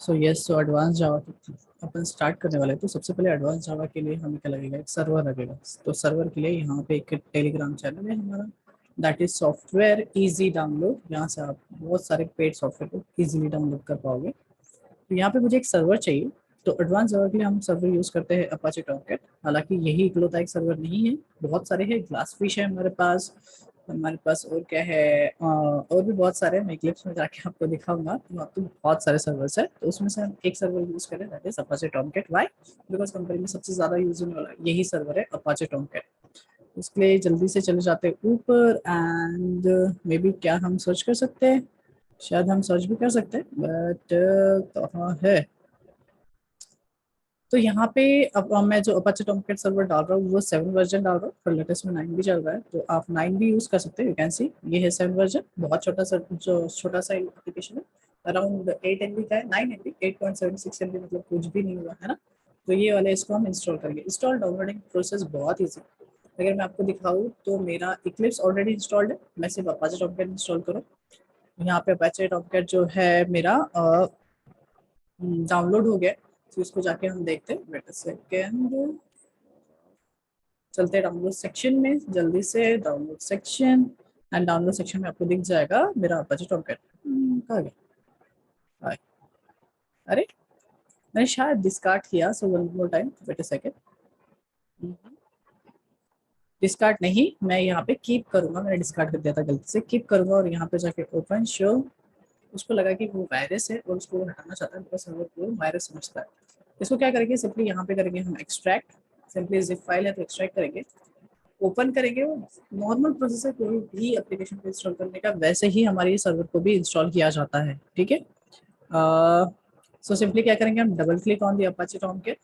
So advance जावा अपन start करने वाले हैं। तो सबसे पहले एडवांस जावा के लिए हमें क्या लगेगा, एक सर्वर लगेगा। तो सर्वर के लिए यहाँ पे एक टेलीग्राम चैनल है हमारा, that is software easy download. यहाँ से आप बहुत सारे पेड सॉफ्टवेयर को इजीली डाउनलोड कर पाओगे। तो यहाँ पे मुझे एक सर्वर चाहिए। तो एडवांस सर्वर के लिए हम सर्वर यूज करते हैं अपाचे टॉमकैट। हालांकि यही इकलौता एक सर्वर नहीं है, बहुत सारे हैं। ग्लासफिश है हमारे पास और क्या है, और भी बहुत सारे हैं। मैं क्लिप्स में जाके आपको दिखाऊंगा। तो आपको बहुत सारे सर्वर्स है, तो उसमें से हम एक सर्वर यूज करें, that is Apache Tomcat. Why? Because company में सबसे ज्यादा यूज होने वाला यही सर्वर है, अपाचे टॉमकैट। इसके लिए जल्दी से चले जाते हैं ऊपर। एंड मे बी क्या हम सर्च कर सकते हैं? शायद हम सर्च भी कर सकते हैं, बट कहाँ है? तो यहाँ पे अब मैं जो अपाचे टॉमकैट सर्वर डाल रहा हूँ वो 7 वर्जन डाल रहा हूँ, पर लेटेस्ट में 9 भी चल रहा है। तो आप 9 भी यूज कर सकते हैं। यू कैन सी ये है 7 वर्जन। बहुत छोटा सा, जो छोटा सा एप्लीकेशन है, अराउंड 8 MB का है। 9 MB, 8.76 MB, मतलब कुछ भी नहीं हुआ है ना। तो ये वाले इसको हम इंस्टॉल करेंगे। इंस्टॉल डाउनलोडिंग प्रोसेस बहुत ईजी। अगर मैं आपको दिखाऊँ तो मेरा इक्लिप्स ऑलरेडी इंस्टॉल्ड है। मैं सिर्फ अपाचे टॉमकैट इंस्टॉल करूँ। यहाँ पे अपाचे टॉमकैट जो है मेरा डाउनलोड हो गया। तो इसको जाके हम देखते हैं। वेट अ सेकेंड, चलते हैं डाउनलोड सेक्शन में जल्दी से। Download section, and download section में आपको दिख जाएगा मेरा अपाचे टॉमकैट। कहाँ गया? हाय। अरे, मैंने शायद डिस्कार्ड किया। So one more time, wait a second. Discard नहीं, मैं यहाँ पे कीप करूंगा। मैंने डिस्कार्ड कर दिया था गलती से। कीप करूंगा और यहाँ पे जाके ओपन शो। उसको लगा कि वो वायरस है और उसको हटाना चाहता है, बिकॉज सर्वर को वायरस समझता है। इसको क्या करेंगे, सिंपली यहाँ पे करेंगे हम एक्सट्रैक्ट। सिंपली जिप फाइल है तो एक्सट्रैक्ट करेंगे, ओपन करेंगे। वो नॉर्मल प्रोसेस है कोई भी एप्लीकेशन को इंस्टॉल करने का, वैसे ही हमारे सर्वर को भी इंस्टॉल किया जाता है। ठीक है। सो सिंपली क्या करेंगे, हम double click on the Apache Tomcat.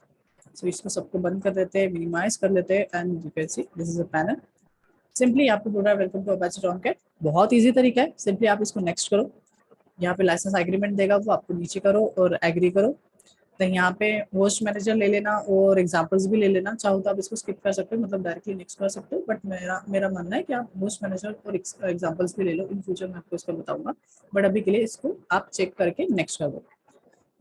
So इसको सबको बंद कर देते हैं, मिनिमाइज कर लेते हैं, and you can see this is a panel. Simply आपको बोल रहा है वेलकम टू अपाचे टॉमकैट। बहुत ईजी तरीका है। सिंपली आप इसको नेक्स्ट करो। यहाँ पे लाइसेंस एग्रीमेंट देगा, वो आपको नीचे करो और एग्री करो। तो यहाँ पे होस्ट मैनेजर ले लेना और एग्जांपल्स भी ले लेना। चाहो तो आप इसको स्किप कर सकते हो, मतलब डायरेक्टली नेक्स्ट कर सकते हो। बट मेरा मेरा मानना है कि आप होस्ट मैनेजर और एग्जांपल्स भी ले लो। इन फ्यूचर मैं आपको इसका बताऊंगा, बट अभी के लिए इसको आप चेक करके नेक्स्ट कर दो।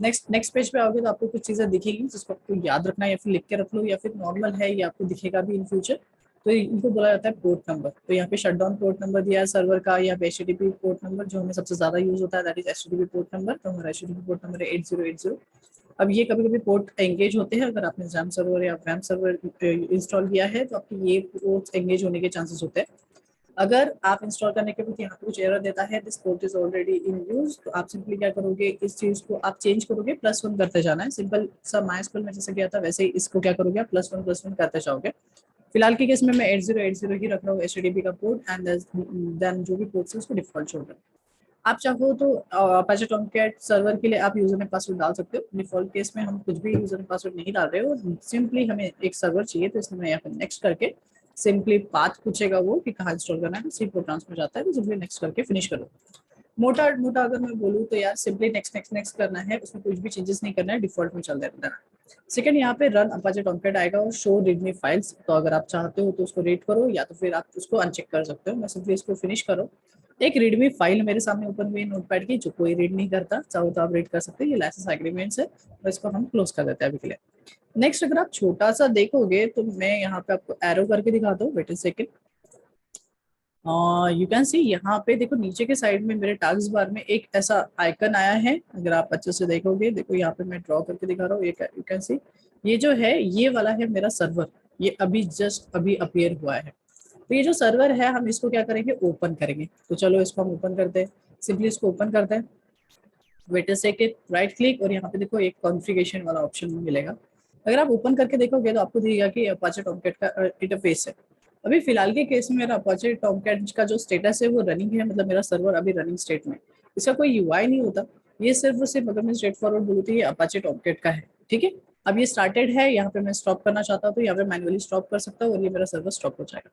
नेक्स्ट नेक्स्ट पेज पे आओगे तो आपको कुछ चीजें दिखेगी जिसको आपको याद रखना है, या फिर लिख के रख लो, या फिर नॉर्मल है ये आपको दिखेगा भी इन फ्यूचर। तो इनको बोला जाता है पोर्ट नंबर। तो यहाँ पे शटडाउन पोर्ट नंबर दिया है सर्वर का, या HTTP पोर्ट नंबर जो हमें सबसे ज्यादा यूज होता है, that is HTTP port number. तो हमारा HTTP पोर्ट नंबर है 8080। अब ये कभी कभी पोर्ट एंगेज होते हैं। अगर आपने जैम सर्वर या वैम सर्वर इंस्टॉल किया है तो आपके ये पोर्ट एंगेज होने के चांसेस होते हैं। अगर आप इंस्टॉल करने के बाद यहाँ पे कुछ एरर देता है, this port is already in use, तो आप सिंपली क्या करोगे, इस चीज को आप चेंज करोगे, +1 करते जाना है। सिंपल सा माइस्क्ल में जैसे किया था वैसे ही इसको क्या करोगे, आप +1 करते जाओगे। फिलहाल के केस में मैं 8080 ही रख रहा हूँ HTTP का पोर्ट, एंड देन जो भी पोर्ट है उसको डिफॉल्ट छोड़ रहा हूँ। आप चाहो तो अपाचे टॉमकैट सर्वर के लिए आप यूजर नेम पासवर्ड डाल सकते हो। डिफॉल्ट केस में हम कुछ भी यूजर नेम पासवर्ड नहीं डाल रहे हो। सिंपली हमें एक सर्वर चाहिए, तो इसलिए मैं यहाँ पर नेक्स्ट करके सिंपली पाथ पूछेगा वो कि कहाँ इंस्टॉल करना है, तो सिंपल ट्रांसफर जाता है, तो सिंपली नेक्स्ट करके फिनिश करो। मोटा मोटा अगर मैं बोलूँ तो यार सिंपली नेक्स्ट नेक्स्ट नेक्स्ट करना है, उसमें कुछ भी चेंजेस नहीं करना है, डिफॉल्ट में चल देना है। सेकंड, यहाँ पे रन अपाचे टॉमकैट आएगा और शो रीडमी फाइल्स। तो अगर आप चाहते हो तो उसको रीड करो, या तो फिर आप उसको अनचेक कर सकते हो। मैं सिंपली इसको फिनिश करो। एक रीडमी फाइल मेरे सामने ओपन हुई नोटपैड की, जो कोई रीड नहीं करता। चाहो तो आप रीड कर सकते हैं, ये लाइसेंस एग्रीमेंट्स है। तो इसको हम क्लोज कर देते हैं अभी के लिए। नेक्स्ट, अगर आप छोटा सा देखोगे तो मैं यहाँ पे आपको एरो करके दिखाता हूँ। Wait a second. You can see यहाँ पे देखो, नीचे के साइड में मेरे टास्क बार में एक ऐसा आइकन आया है। अगर आप अच्छे से देखोगे, देखो यहाँ पे मैं ड्रॉ करके दिखा रहा हूँ। यू कैन सी ये जो है ये वाला है मेरा सर्वर। ये अभी जस्ट अभी अपीयर हुआ है। तो ये जो सर्वर है हम इसको क्या करेंगे, ओपन करेंगे। तो चलो इसको हम ओपन करते हैं। सिंपली इसको ओपन करते हैं। Wait a second, right click, और यहाँ पे देखो एक कॉन्फ़िगरेशन वाला ऑप्शन मिलेगा। अगर आप ओपन करके देखोगे तो आपको दिखेगा कि अपाचे टॉमकैट का इंटरफेस है। अभी फिलहाल के केस में मेरा अपाचे टॉमकैट का जो स्टेटस है वो रनिंग है, मतलब मेरा सर्वर अभी रनिंग स्टेट में। इसका कोई यूआई नहीं होता। ये सिर्फ और सिर्फ, अगर मैं स्ट्रेट फॉरवर्ड बोलूँ तो ये अपाचे टॉमकैट का है। ठीक है। अब ये स्टार्टेड है, यहाँ पे मैं स्टॉप करना चाहता हूँ तो यहाँ पे मैनुअली स्टॉप कर सकता हूँ और ये मेरा सर्वर स्टॉप हो जाएगा।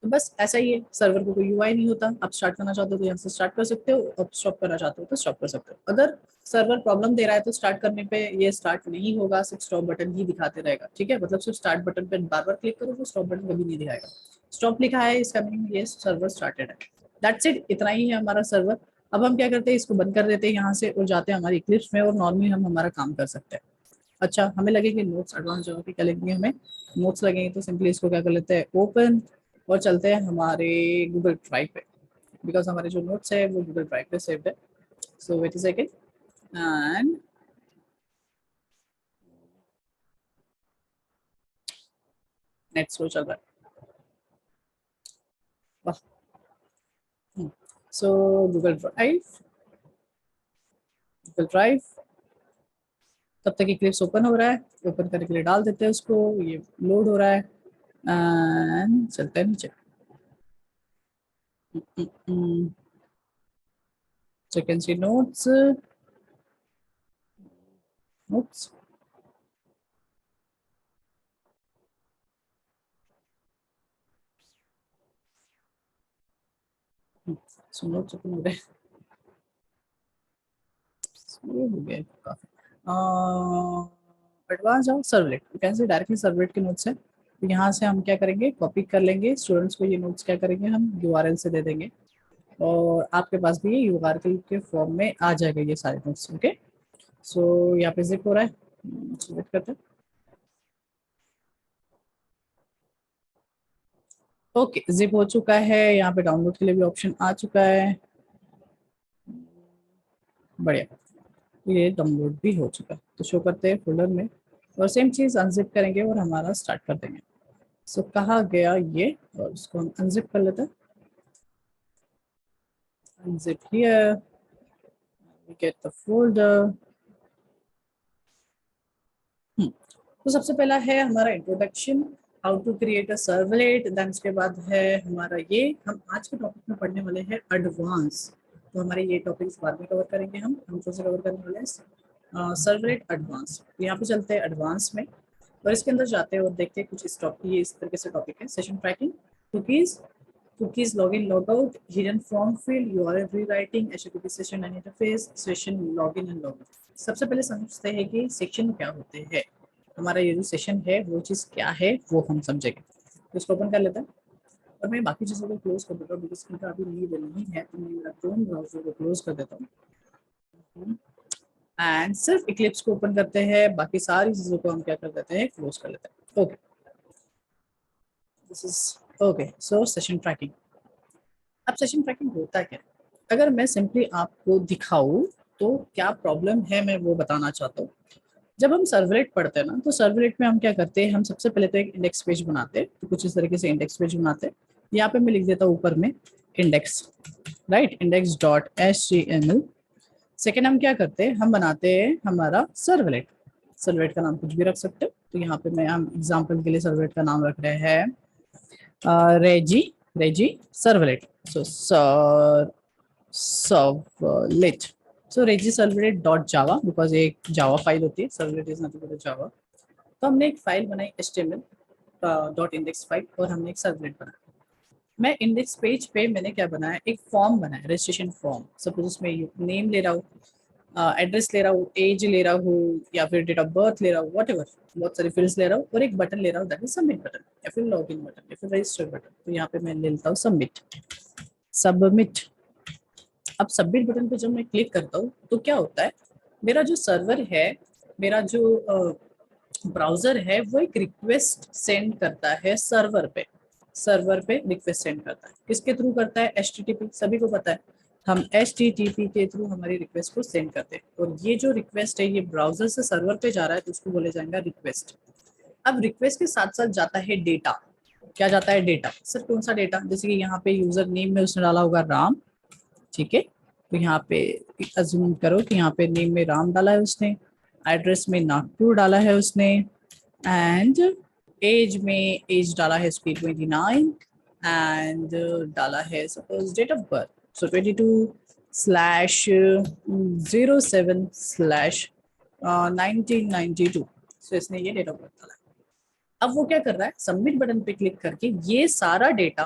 तो बस ऐसा ही है, सर्वर को कोई यूआई नहीं होता। आप स्टार्ट करना चाहते हो तो यहाँ से स्टार्ट कर सकते हो, अब स्टॉप करना चाहते हो तो स्टॉप कर सकते हो। अगर सर्वर प्रॉब्लम दे रहा है तो स्टार्ट करने पे ये स्टार्ट नहीं होगा, सिर्फ स्टॉप बटन ही दिखाते रहेगा। ठीक है, मतलब सिर्फ स्टार्ट बटन पे बार बार क्लिक करो तो स्टॉप बटन कभी नहीं दिखाएगा। स्टॉप लिखा है इसका मीनिंग ये सर्वर स्टार्टेड है। दैट्स इट, इतना ही है हमारा सर्वर। अब हम क्या करते हैं, इसको बंद कर देते हैं यहाँ से और जाते हैं हमारी इक्लिप्स में और नॉर्मली हम हमारा काम कर सकते हैं। अच्छा, हमें लगेंगे नोट्स एडवांस जगह पे क्या लगेंगे, हमें नोट्स लगेंगे, तो सिंपली इसको क्या कर लेते हैं ओपन और चलते हैं हमारे गूगल ड्राइव पे, बिकॉज हमारे जो नोट्स है वो गूगल ड्राइव पे सेव्ड है। So wait a second and net slow चल रहा है। So Google drive, Google drive, तब तक इक्लिप्स ओपन हो रहा है, ओपन करने के लिए डाल देते हैं उसको, ये लोड हो रहा है एंड चलते हैं नीचे। So you can see notes, notes. So notes open हो गए, ये हो गए काफी। एडवांस जाओ servlet, you can see directly servlet के नोट्स है, तो यहाँ से हम क्या करेंगे कॉपी कर लेंगे, स्टूडेंट्स को ये नोट्स क्या करेंगे हम यूआरएल से दे देंगे और आपके पास भी ये यूआरएल के फॉर्म में आ जाएगा ये सारे नोट्स। ओके, सो यहाँ पे जिप हो रहा है, सिलेक्ट करते हैं। ओके, जिप हो चुका है, यहाँ पे डाउनलोड के लिए भी ऑप्शन आ चुका है, बढ़िया, ये डाउनलोड भी हो चुका है, तो शो करते हैं फोल्डर में और सेम चीज अनजिप करेंगे और हमारा स्टार्ट कर देंगे। सो कहाँ गया ये, और इसको हम अनजिप कर लेते हैं, unzip here, we get the folder. तो सबसे पहला है हमारा introduction, how to create a servlet, then उसके बाद है हमारा ये, हम आज के टॉपिक में पढ़ने वाले हैं एडवांस, तो हमारे ये टॉपिक्स बाद में कवर करेंगे, हम कौन से कवर करने वाले हैं सर्वलेट एडवांस। यहाँ पे चलते हैं एडवांस में और इसके अंदर जाते हैं और देखते हैं कुछ इस टॉपिक, ये इस तरीके से टॉपिक है, session trekking, cookies, cookies login logout, hidden form field, URL rewriting, HTTP session and interface, session login and logout. सबसे पहले समझते हैं कि सेक्शन क्या होते हैं, हमारा ये जो सेशन है वो चीज़ क्या है वो हम समझेंगे। तो इसको ओपन कर लेते हैं और मैं बाकी चीज़ों को क्लोज कर देता हूँ बिकॉज इनका अभी नीड नहीं है, तो मैं मेरा क्रोम ब्राउजर को क्लोज कर देता हूँ एंड सिर्फ इक्लिप्स को ओपन करते हैं, बाकी सारी चीज़ों को हम क्या कर देते हैं क्लोज कर लेते हैं। Okay, this is okay. So session trekking, अब सेशन ट्रैकिंग होता क्या है, अगर मैं सिंपली आपको दिखाऊं तो क्या प्रॉब्लम है मैं वो बताना चाहता हूँ। जब हम सर्वलेट पढ़ते हैं ना, तो सर्वलेट में हम क्या करते हैं, हम सबसे पहले तो एक इंडेक्स पेज बनाते हैं, तो कुछ इस तरीके से इंडेक्स पेज बनाते हैं, यहाँ पे मैं लिख देता हूँ ऊपर में index, right, index dot HTML। Second हम क्या करते हैं, हम बनाते हैं हमारा सर्वलेट, सर्वलेट का नाम कुछ भी रख सकते हो, तो यहाँ पे मैं हम एग्जाम्पल के लिए सर्वलेट का नाम रख रहे हैं रेजी, रेजी सर्वलेट, सो सर्वलेट, सो रेजी सर्वलेट डॉट जावा, बिकॉज एक जावा फाइल होती है, servlet is nothing but Java. तो हमने एक फाइल बनाई HTML डॉट इंडेक्स फाइल और हमने एक सर्वलेट बनाया। मैं इंडेक्स पेज पे मैंने क्या बनाया, एक फॉर्म बनाया, रजिस्ट्रेशन फॉर्म, सपोज उसमें नेम ले रहा हूँ, एड्रेस ले रहा हूँ, एज ले रहा हूँ या फिर डेट ऑफ बर्थ ले रहा हूँ, वट एवर, बहुत सारे फील्ड्स ले रहा हूँ और एक बटन ले रहा हूँ, दैट इज सबमिट बटन या फिर लॉग इन बटन या फिर रजिस्टर बटन। तो यहाँ पे मैं ले लेता हूँ सबमिट, सबमिट। अब सबमिट बटन पे जब मैं क्लिक करता हूँ तो क्या होता है, मेरा जो सर्वर है, मेरा जो ब्राउजर है वो एक रिक्वेस्ट सेंड करता है सर्वर पे, सर्वर पे रिक्वेस्ट सेंड करता है, किसके थ्रू करता है, HTTP, सभी को पता है, हम HTTP के थ्रू हमारी रिक्वेस्ट को सेंड करते हैं और ये जो रिक्वेस्ट है ये ब्राउजर से सर्वर पे जा रहा है तो उसको बोले जाएगा रिक्वेस्ट। अब रिक्वेस्ट के साथ साथ जाता है डेटा, क्या जाता है डेटा, सर कौन सा डेटा, जैसे कि यहाँ पे यूजर नेम में उसने डाला होगा राम, ठीक है, तो यहाँ पे अज्यूम करो कि यहाँ पे नेम में राम डाला है उसने, एड्रेस में नागपुर डाला है उसने एंड एज में एज डाला है उसकी 29 एंड डाला है सपोज डेट ऑफ बर्थ, सो 22/07/1992, सो इसने ये डेट ऑफ बर्थ डाला है। अब वो क्या कर रहा है, सबमिट बटन पे क्लिक करके ये सारा डेटा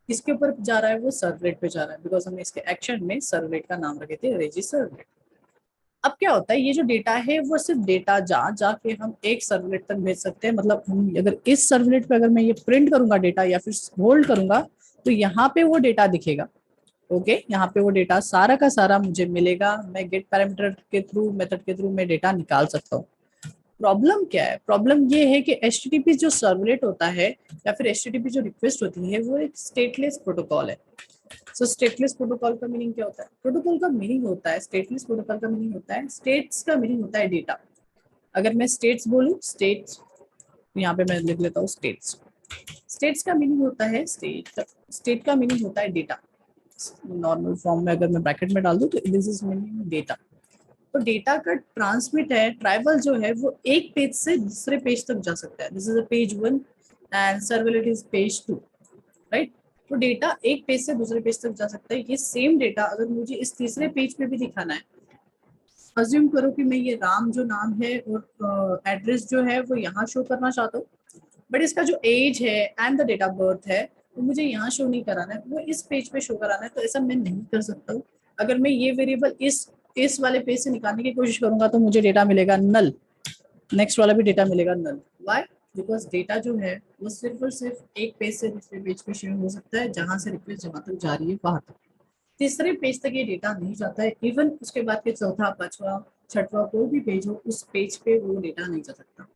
किसके ऊपर जा रहा है, वो सर्वलेट पे जा रहा है, बिकॉज हमने इसके एक्शन में सर्वलेट का नाम रखे थे रेजी सर्वलेट। अब क्या होता है, ये जो डेटा है वो सिर्फ डेटा जाके हम एक सर्वलेट तक भेज सकते हैं, मतलब हम अगर इस सर्वलेट पे अगर मैं ये प्रिंट करूंगा डेटा या फिर होल्ड करूंगा तो यहाँ पे वो डेटा दिखेगा, ओके यहाँ पे वो डेटा सारा का सारा मुझे मिलेगा, मैं गेट पैरामीटर के थ्रू, मेथड के थ्रू मैं डेटा निकाल सकता हूँ। प्रॉब्लम क्या है? प्रॉब्लम ये है कि HTTP जो सर्वलेट होता है या फिर HTTP जो रिक्वेस्ट होती है वो एक स्टेटलेस प्रोटोकॉल है। सो स्टेटलेस प्रोटोकॉल का मीनिंग क्या होता है? प्रोटोकॉल का मीनिंग होता है, स्टेटलेस प्रोटोकॉल का मीनिंग होता है, स्टेट्स का मीनिंग होता है डेटा। अगर मैं स्टेट्स बोलूँ, स्टेट्स, यहाँ पे मैं लिख लेता हूँ स्टेट्स। स्टेट्स का मीनिंग होता है स्टेट का मीनिंग होता है डेटा। नॉर्मल फॉर्म में अगर मैं ब्रैकेट में डाल दूं तो दिस इज मीनिंग डेटा। तो डेटा का ट्रांसमिट है, ट्रैवल जो है वो एक पेज से दूसरे पेज तक जा सकता है। This is a page 1 and servlet is page 2, right. तो डेटा एक पेज से दूसरे पेज तक जा सकता है। ये सेम डेटा अगर मुझे इस तीसरे पेज पे भी दिखाना है, अज्यूम करो कि मैं ये राम जो नाम है और एड्रेस जो है वो यहाँ शो करना चाहता हूँ, बट इसका जो एज है and the date of birth है वो मुझे यहाँ शो नहीं कराना है, वो इस पेज पे शो कराना है। तो ऐसा मैं नहीं कर सकता हूँ। अगर मैं ये वेरिएबल इस वाले पेज से निकालने की कोशिश करूंगा तो मुझे डेटा मिलेगा नल, नेक्स्ट वाला भी डेटा मिलेगा नल। वाई? बिकॉज डेटा जो है वो सिर्फ और सिर्फ एक पेज से दूसरे पेज पे शेयर हो सकता है, जहां से रिक्वेस्ट जहां तक जा रही है वहां तक। तीसरे पेज तक ये डेटा नहीं जाता है। इवन उसके बाद के चौथा, पांचवा, छठवा कोई भी पेज हो, उस पेज पे वो डेटा नहीं जा सकता।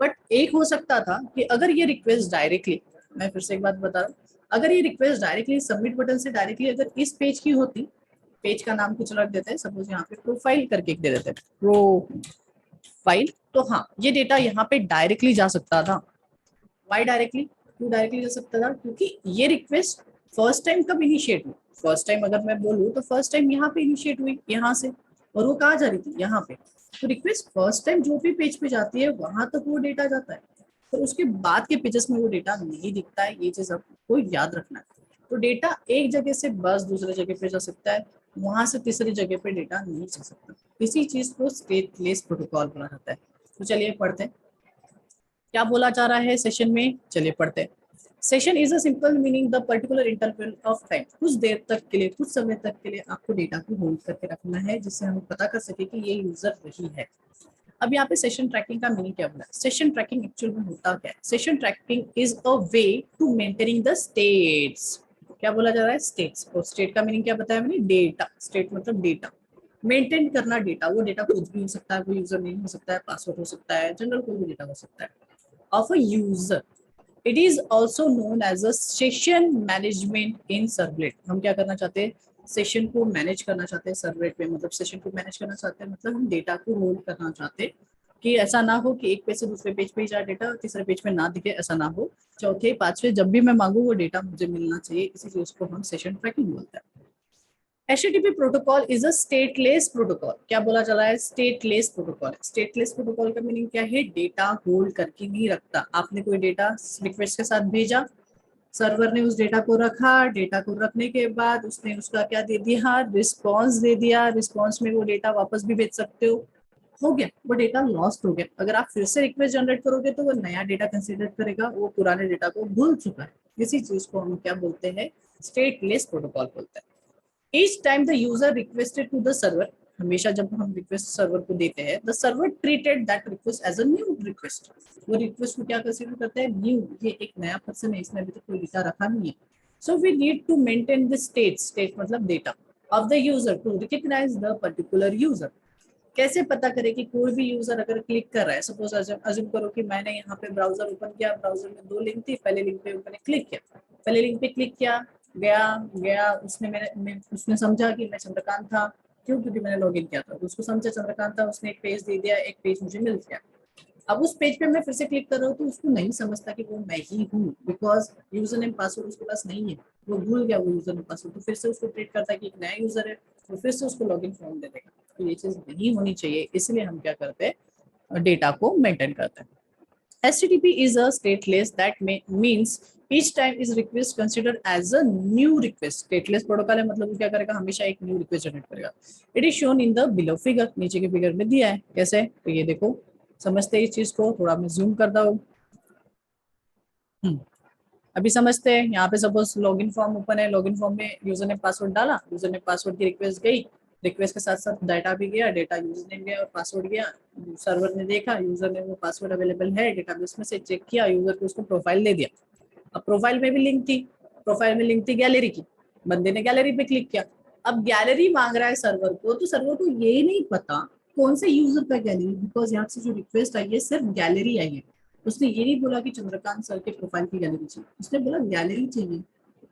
बट एक हो सकता था कि अगर ये रिक्वेस्ट डायरेक्टली, मैं फिर से एक बात बता रहा हूँ, अगर ये रिक्वेस्ट डायरेक्टली सबमिट बटन से डायरेक्टली अगर इस पेज की होती, पेज का नाम कुछ रख देते हैं, सपोज यहाँ पे प्रोफाइल करके दे देते हैं, प्रोफाइल, तो हाँ ये डेटा यहाँ पे डायरेक्टली जा सकता था। Y directly? क्यों डायरेक्टली जा सकता था? क्योंकि ये रिक्वेस्ट फर्स्ट टाइम कब इनिशिएट हुई? फर्स्ट टाइम अगर मैं बोलूँ तो फर्स्ट टाइम यहाँ पे इनिशिएट हुई, यहाँ से, और वो कहाँ जा रही थी? यहाँ पे। तो रिक्वेस्ट फर्स्ट टाइम जो भी पेज पे जाती है वहां तक वो डेटा जाता है, तो उसके बाद के पेजेस में वो डेटा नहीं दिखता है। ये चीज आपको याद रखना है। तो डेटा एक जगह से बस दूसरे जगह पे जा सकता है, वहां से तीसरी जगह पे डेटा नहीं जा सकता। इसी चीज को स्टेटलेस प्रोटोकॉल बोला जाता है। तो चलिए पढ़ते हैं क्या बोला जा रहा है सेशन में। चलिए पढ़ते हैं। Session is a simple meaning the particular interval of time. कुछ देर तक के लिए, कुछ समय तक के लिए आपको डेटा को होल्ड करके रखना है, जिससे हम पता कर सके कि ये यूजर वही है। अब यहाँ पे सेशन ट्रैकिंग का मीनिंग क्या बोला? सेशन ट्रैकिंग एक्चुअल में होता क्या है? Session tracking is a way to maintaining the states. क्या बोला जा रहा है? स्टेट्स। और स्टेट का मीनिंग क्या बताया मैंने? डेटा। स्टेट मतलब डेटा, मेंटेन करना डेटा। वो डेटा कुछ भी हो सकता है, कोई यूजर नेम हो सकता है, पासवर्ड हो सकता है, जनरल कोई भी डेटा हो सकता है, of a user. It is also known as a session management in servlet. हम क्या करना चाहते हैं? सेशन को मैनेज करना चाहते हैं सर्वलेट में। मतलब सेशन को मैनेज करना चाहते हैं मतलब हम डेटा को होल्ड करना चाहते हैं कि ऐसा ना हो कि एक पेज से दूसरे पेज पे ही जाए डेटा, तीसरे पेज पे ना दिखे, ऐसा ना हो। चौथे पांचवे जब भी मैं मांगू वो डेटा मुझे मिलना चाहिए। इसी चीज को हम सेशन ट्रैकिंग बोलते हैं। HTTP protocol is a stateless protocol. क्या बोला जा रहा है? Stateless protocol. स्टेटलेस प्रोटोकॉल का मीनिंग क्या है? डेटा होल्ड करके नहीं रखता। आपने कोई डेटा रिक्वेस्ट के साथ भेजा, सर्वर ने उस डेटा को रखा, डेटा को रखने के बाद उसने उसका क्या दे दिया? रिस्पॉन्स दे दिया। रिस्पॉन्स में वो डेटा वापस भी भेज सकते हो गया, वो डेटा लॉस्ट हो गया। अगर आप फिर से रिक्वेस्ट जनरेट करोगे तो वो नया डेटा कंसीडर करेगा, वो पुराने डेटा को भूल चुका है। इसी चीज को हम क्या बोलते हैं? स्टेटलेस प्रोटोकॉल बोलते हैं। Each time the user requested to the server, हमेशा जब हम रिक्वेस्ट सर्वर को देते हैं, the server treated that request as a new request। वो रिक्वेस्ट को क्या कंसीडर करते हैं? न्यू। ये एक नया पर्सन है, इसने अभी तक कोई डेटा रखा नहीं है। So we need to maintain the state मतलब data of the user to recognize the particular user। कैसे पता करें कि कोई भी यूजर अगर क्लिक कर रहा है? सपोज अज्यूम करो कि मैंने यहाँ पे ब्राउजर ओपन किया, ब्राउजर में दो लिंक थी, पहले लिंक पे मैंने क्लिक किया, पहले लिंक पे क्लिक किया, गया गया, उसने समझा कि मैं चंद्रकांत था। क्यों? क्योंकि मैंने लॉगिन किया था, तो उसको समझा चंद्रकांत था, उसने एक पेज दे दिया, एक पेज मुझे मिल गया। अब उस पेज पे मैं फिर से क्लिक कर रहा हूँ तो उसको नहीं समझता कि वो मैं ही हूँ, बिकॉज यूजर नेम पासवर्ड उसके पास नहीं है, वो भूल गया वो यूजर नेम पासवर्ड। तो फिर से उसको ट्रीट करता है कि एक नया यूजर है, तो फिर से उसको लॉगिन फॉर्म दे देगा। तो ये चीज नहीं होनी चाहिए, इसलिए हम क्या करते हैं? डेटा को मेंटेन करते हैं। HTTP is a stateless that means each time is request considered as a new request। stateless protocol है मतलब वो क्या करेगा? हमेशा एक न्यू रिक्वेस्ट जनरेट करेगा। It is shown in the below figure. नीचे के फिगर में दिया है। कैसे? तो ये देखो, समझते हैं इस चीज को। थोड़ा मैं जूम करता हूँ। अभी समझते हैं। यहाँ पे सपोज लॉगिन फॉर्म ओपन है, लॉगिन फॉर्म में यूजर ने पासवर्ड डाला, यूजर ने पासवर्ड की रिक्वेस्ट गई, रिक्वेस्ट के साथ साथ डाटा भी गया, डेटा यूजर ने गया और पासवर्ड गया। सर्वर ने देखा यूजर ने वो पासवर्ड अवेलेबल है डेटाबेस में से, चेक किया, यूजर को उसको प्रोफाइल दे दिया। अब प्रोफाइल में भी लिंक थी, प्रोफाइल में लिंक थी गैलरी की। बंदे ने गैलरी पे क्लिक किया, अब गैलरी मांग रहा है सर्वर को, तो सर्वर को ये नहीं पता कौन से यूजर का गैलरी, बिकॉज यहाँ से जो रिक्वेस्ट आई है सिर्फ गैलरी आई है। उसने ये नहीं बोला कि चंद्रकांत सर के प्रोफाइल की गैलरी चाहिए, उसने बोला गैलरी चाहिए।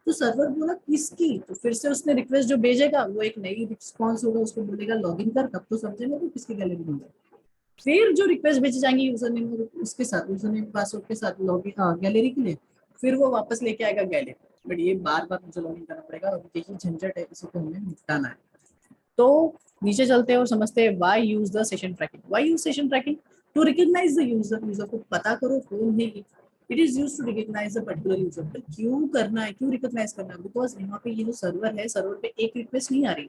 तो सर्वर बोला किसकी, तो फिर से उसने रिक्वेस्ट जो भेजेगा वो एक नई रिस्पॉन्स होगा, उसको बोलेगा लॉगिन कर, तब तो समझेगा तो किसकी गैलरी मिल जाए। फिर जो रिक्वेस्ट भेजी जाएंगी यूजर नेम उसके साथ, यूजर नेम पासवर्ड के साथ लॉगिन गैलरी के लिए, फिर वो वापस लेके आएगा गैलरी। बट ये बार बार मुझे लॉगिन करना पड़ेगा और यही झंझट है, इसी को हमें निपटाना है। तो नीचे चलते हैं और समझते हैं why use the session tracking. Why use session tracking? To recognize the user, user को पता करो कौन है ये। It is used to recognize the particular user. पर क्यों करना है, क्यों रिकॉग्नाइज करना है? बिकॉज यहाँ पे ये जो सर्वर है, सर्वर पे एक रिक्वेस्ट नहीं आ रही,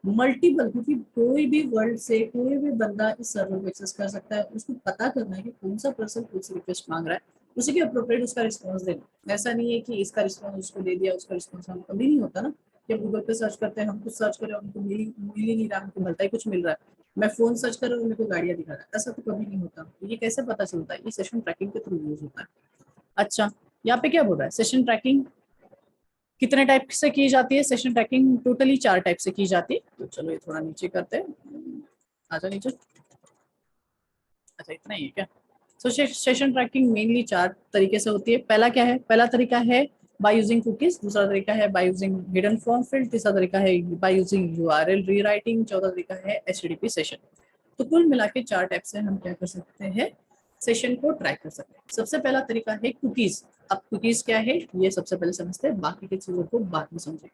मल्टीपल, क्योंकि कोई भी वर्ल्ड से कोई भी बंदा इस सर्वर को एक्सेस कर सकता है। उसको पता करना है कि कौन सा पर्सन कौन सी रिक्वेस्ट मांग रहा है, उसी के अप्रोप्रिएट उसका रिस्पॉन्स देना। ऐसा नहीं है कि इसका रिस्पॉन्स उसको दे दिया, उसका रिस्पॉन्स हम कभी नहीं होता ना। जब गूगल पे सर्च करते हैं, हम कुछ सर्च करें, हमको मिल ही नहीं रहा, हमको मिलता ही कुछ मिल रहा है। मैं फोन सर्च कर रहा हूँ, मेरे को गाड़ियाँ दिखा रहा है, ऐसा तो कभी नहीं होता। ये कैसे पता चलता है? ये सेशन ट्रैकिंग के थ्रू यूज होता है। अच्छा, यहाँ पे क्या बोल रहा है? सेशन ट्रैकिंग कितने टाइप से की जाती है? सेशन ट्रैकिंग टोटली 4 टाइप से की जाती है। तो चलो ये थोड़ा नीचे करते हैं, आजा नीचे। अच्छा इतना ही है क्या? सो सेशन ट्रैकिंग मेनली 4 तरीके से होती है। पहला क्या है? पहला तरीका है बाय यूजिंग कुकीज, दूसरा तरीका है by using hidden form field, तीसरा तरीका है बाय यूजिंग यूआरएल रीराइटिंग, चौथा तरीका है एचटीटीपी सेशन। तो कुल मिला के 4 टाइप से हम क्या कर सकते हैं, सेशन को ट्रैक कर सकते हैं। सबसे पहला तरीका है कुकीज। अब कुकीज क्या है ये सबसे पहले समझते हैं, बाकी की चीजों को बाद में समझेंगे।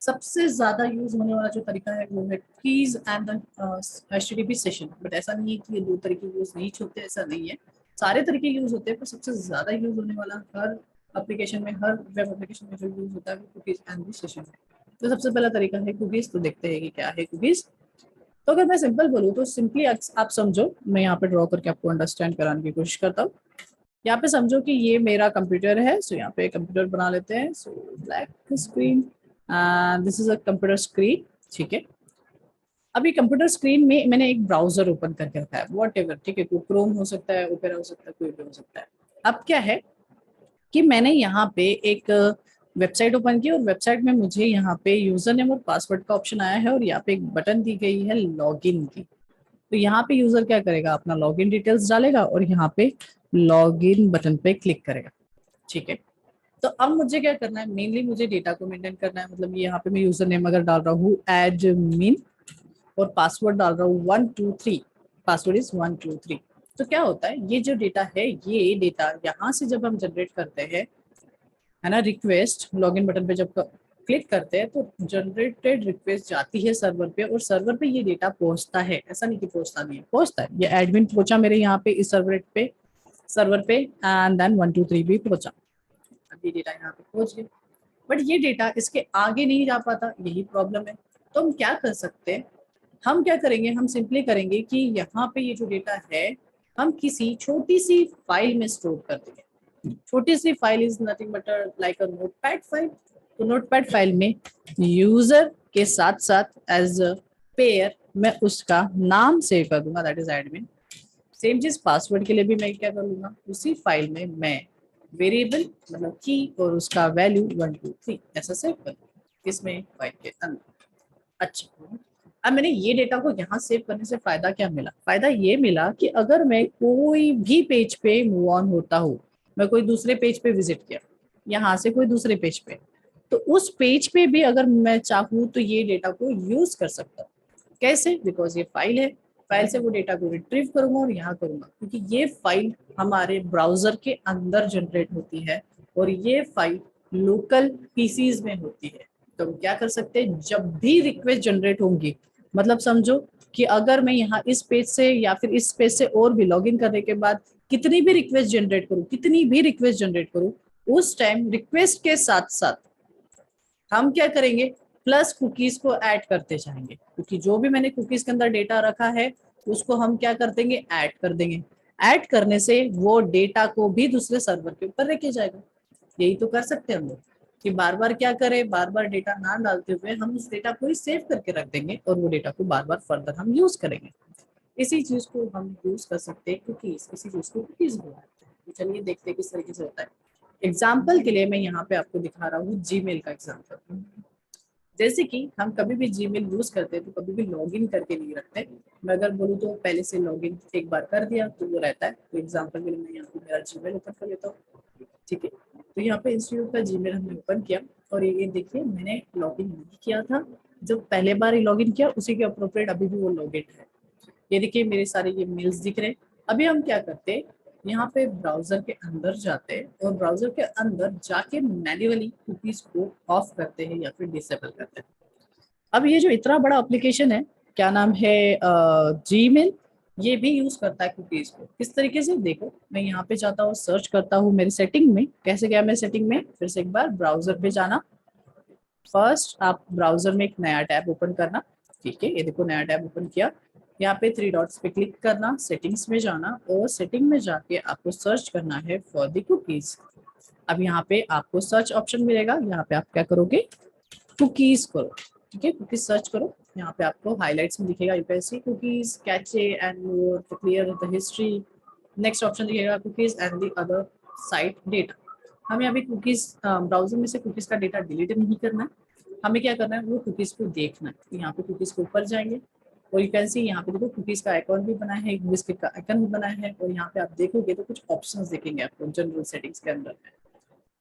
सबसे ज्यादा यूज होने वाला जो तरीका है वो है keys and HTTP session. But ऐसा नहीं है कि ये 2 तरीके यूज नहीं होते, ऐसा नहीं है, सारे तरीके यूज होते हैं। पर सबसे ज्यादा यूज होने वाला हर एप्लीकेशन में, हर वेब एप्लीकेशन में जो यूज होता है वो कुकीज एंड सेशन है। तो सबसे पहला तरीका है कुकीज। तो देखते हैं कि क्या है कुकीज। तो अगर मैं सिंपल बोलूँ तो सिंपली आप समझो, मैं यहाँ पे ड्रॉ करके आपको अंडरस्टैंड कराने की कोशिश करता हूँ। यहाँ पे समझो कि ये मेरा कंप्यूटर है। सो यहाँ पे कंप्यूटर बना लेते हैं। So black screen, this is a computer screen. ठीक है, अभी कंप्यूटर स्क्रीन में मैंने एक ब्राउजर ओपन करके रखा है, वॉट एवर। ठीक है, कोई क्रोम हो सकता है, ओपेरा हो सकता है, कोई भी हो सकता है। अब क्या है कि मैंने यहाँ पे एक वेबसाइट ओपन की और वेबसाइट में मुझे यहाँ पे यूजर नेम और पासवर्ड का ऑप्शन आया है और यहाँ पे एक बटन दी गई है लॉगिन की। तो यहाँ पे यूजर क्या करेगा, अपना लॉगिन डिटेल्स डालेगा और यहाँ पे लॉगिन बटन पे क्लिक करेगा। ठीक है, तो अब मुझे क्या करना है, मेनली मुझे डेटा को मेंटेन करना है। मतलब यहाँ पे मैं यूजर नेम अगर डाल रहा हूँ एडमिन और पासवर्ड डाल रहा हूँ 123, पासवर्ड इज 123। तो क्या होता है, ये जो डेटा है, ये डेटा यहाँ से जब हम जनरेट करते हैं, है ना, रिक्वेस्ट लॉगिन बटन पे जब क्लिक करते हैं तो जनरेटेड रिक्वेस्ट जाती है सर्वर पे और सर्वर पे ये डेटा पहुंचता है। ऐसा नहीं कि पहुंचता नहीं है, पहुंचता है। ये एडमिन पहुंचा मेरे यहाँ पे इस सर्वर पे एंड देन 123 भी पहुंचा। अब ये डेटा यहाँ पे पहुंच गया, बट ये डेटा इसके आगे नहीं जा पाता, यही प्रॉब्लम है। तो हम क्या कर सकते हैं, हम क्या करेंगे, हम सिंपली करेंगे कि यहाँ पे ये जो डेटा है हम किसी छोटी सी फाइल में स्टोर कर देंगे। छोटी सी file is nothing but like a notepad file. तो नोटपैड फाइल में यूजर के साथ साथ एज अ पेयर मैं उसका नाम सेव कर दूंगा, दैट इज एडमिन। सेम चीज पासवर्ड के लिए भी मैं क्या करूंगा, उसी फाइल में मैं वेरिएबल मतलब की और उसका वैल्यू 123 ऐसा सेव कर दूंगा इसमें फाइल के अंदर। अच्छा, अब मैंने ये डेटा को यहाँ सेव करने से फायदा क्या मिला? फायदा ये मिला कि अगर मैं कोई भी पेज पे मूव ऑन होता हूँ, मैं कोई दूसरे पेज पे विजिट किया, यहाँ से कोई दूसरे पेज पे, तो उस पेज पे भी अगर मैं चाहूँ तो ये डेटा को यूज कर सकता हूँ। कैसे? बिकॉज ये फाइल है, फाइल से वो डेटा को रिट्रीव करूंगा और यहाँ करूंगा, क्योंकि ये फाइल हमारे ब्राउजर के अंदर जनरेट होती है और ये फाइल लोकल पीसीज में होती है। तो हम क्या कर सकते हैं, जब भी रिक्वेस्ट जनरेट होंगी, मतलब समझो कि अगर मैं यहाँ इस पेज से या फिर इस पेज से और भी लॉगिन करने के बाद कितनी भी रिक्वेस्ट जनरेट करूँ, कितनी भी रिक्वेस्ट जनरेट करूँ, उस टाइम रिक्वेस्ट के साथ साथ हम क्या करेंगे, प्लस कुकीज को ऐड करते जाएंगे, क्योंकि जो भी मैंने कुकीज के अंदर डेटा रखा है उसको हम क्या कर देंगे, ऐड कर देंगे। ऐड करने से वो डेटा को भी दूसरे सर्वर के ऊपर रखे जाएगा। यही तो कर सकते हैं हम लोग कि बार बार क्या करें, बार बार डेटा ना डालते हुए हम उस डेटा को ही सेव करके रख देंगे और वो डेटा को बार बार फर्दर हम यूज करेंगे। इसी चीज को हम यूज कर सकते हैं कुकीज, इसी चीज को कुकीज बोलते हैं। तो चलिए देखते हैं किस तरीके से होता है। एग्जाम्पल के लिए मैं यहाँ पे आपको दिखा रहा हूँ जीमेल का एग्जाम्पल। जैसे कि हम कभी भी जीमेल यूज करते हैं तो कभी भी लॉगिन करके नहीं रखते। मैं अगर बोलूँ तो पहले से लॉगिन एक बार कर दिया तो वो रहता है। तो एग्जांपल के लिए मैं यहाँ पे मेरा जीमेल ओपन कर लेता हूँ, ठीक है। तो यहाँ पे इंस्टीट्यूट का जीमेल हमने ओपन किया और ये देखिए मैंने लॉगिन नहीं किया था, जब पहले बार ही लॉगिन किया उसी के अप्रोप्रिएट अभी भी वो लॉगिन है। ये देखिए मेरे सारे ये मेल्स दिख रहे हैं। अभी हम क्या करते हैं, यहाँ पे ब्राउजर के अंदर जाते हैं और ब्राउजर के अंदर जाके मैन्युअली कुकीज को ऑफ करते हैं या फिर डिसेबल करते हैं। अब ये जो इतना बड़ा एप्लीकेशन है, क्या नाम है, जीमेल, ये भी यूज करता है कुकीज को। किस तरीके से, देखो मैं यहाँ पे जाता हूँ, सर्च करता हूँ मेरी सेटिंग में। कैसे गया मैं सेटिंग में, फिर से एक बार ब्राउजर पे जाना। फर्स्ट आप ब्राउजर में एक नया टैब ओपन करना, ठीक है। ये देखो नया टैब ओपन किया, यहाँ पे 3 डॉट्स पे क्लिक करना, सेटिंग्स में जाना और सेटिंग में जाके आपको सर्च करना है फॉर द कुकीज। अब यहाँ पे आपको सर्च ऑप्शन मिलेगा, यहाँ पे आप क्या करोगे, कुकीज करो, ठीक है। कुकीज सर्च करो, यहाँ पे आपको हाइलाइट्स में दिखेगा you can see cookies cache and more to clear the history. Next option दिखेगा cookies and the other site data. हमें अभी कुकीज ब्राउजर में से कुकीज का डेटा डिलीट नहीं करना है, हमें क्या करना है, वो कुकीज को देखना है। तो यहाँ पे कुकीज के ऊपर जाएंगे और यू कैन सी यहाँ पे देखो कुकीज का आइकॉन भी बना है, बिस्किट का आइकन भी बना है और यहाँ पे आप देखोगे तो कुछ ऑप्शंस दिखेंगे आपको जनरल सेटिंग्स के अंदर।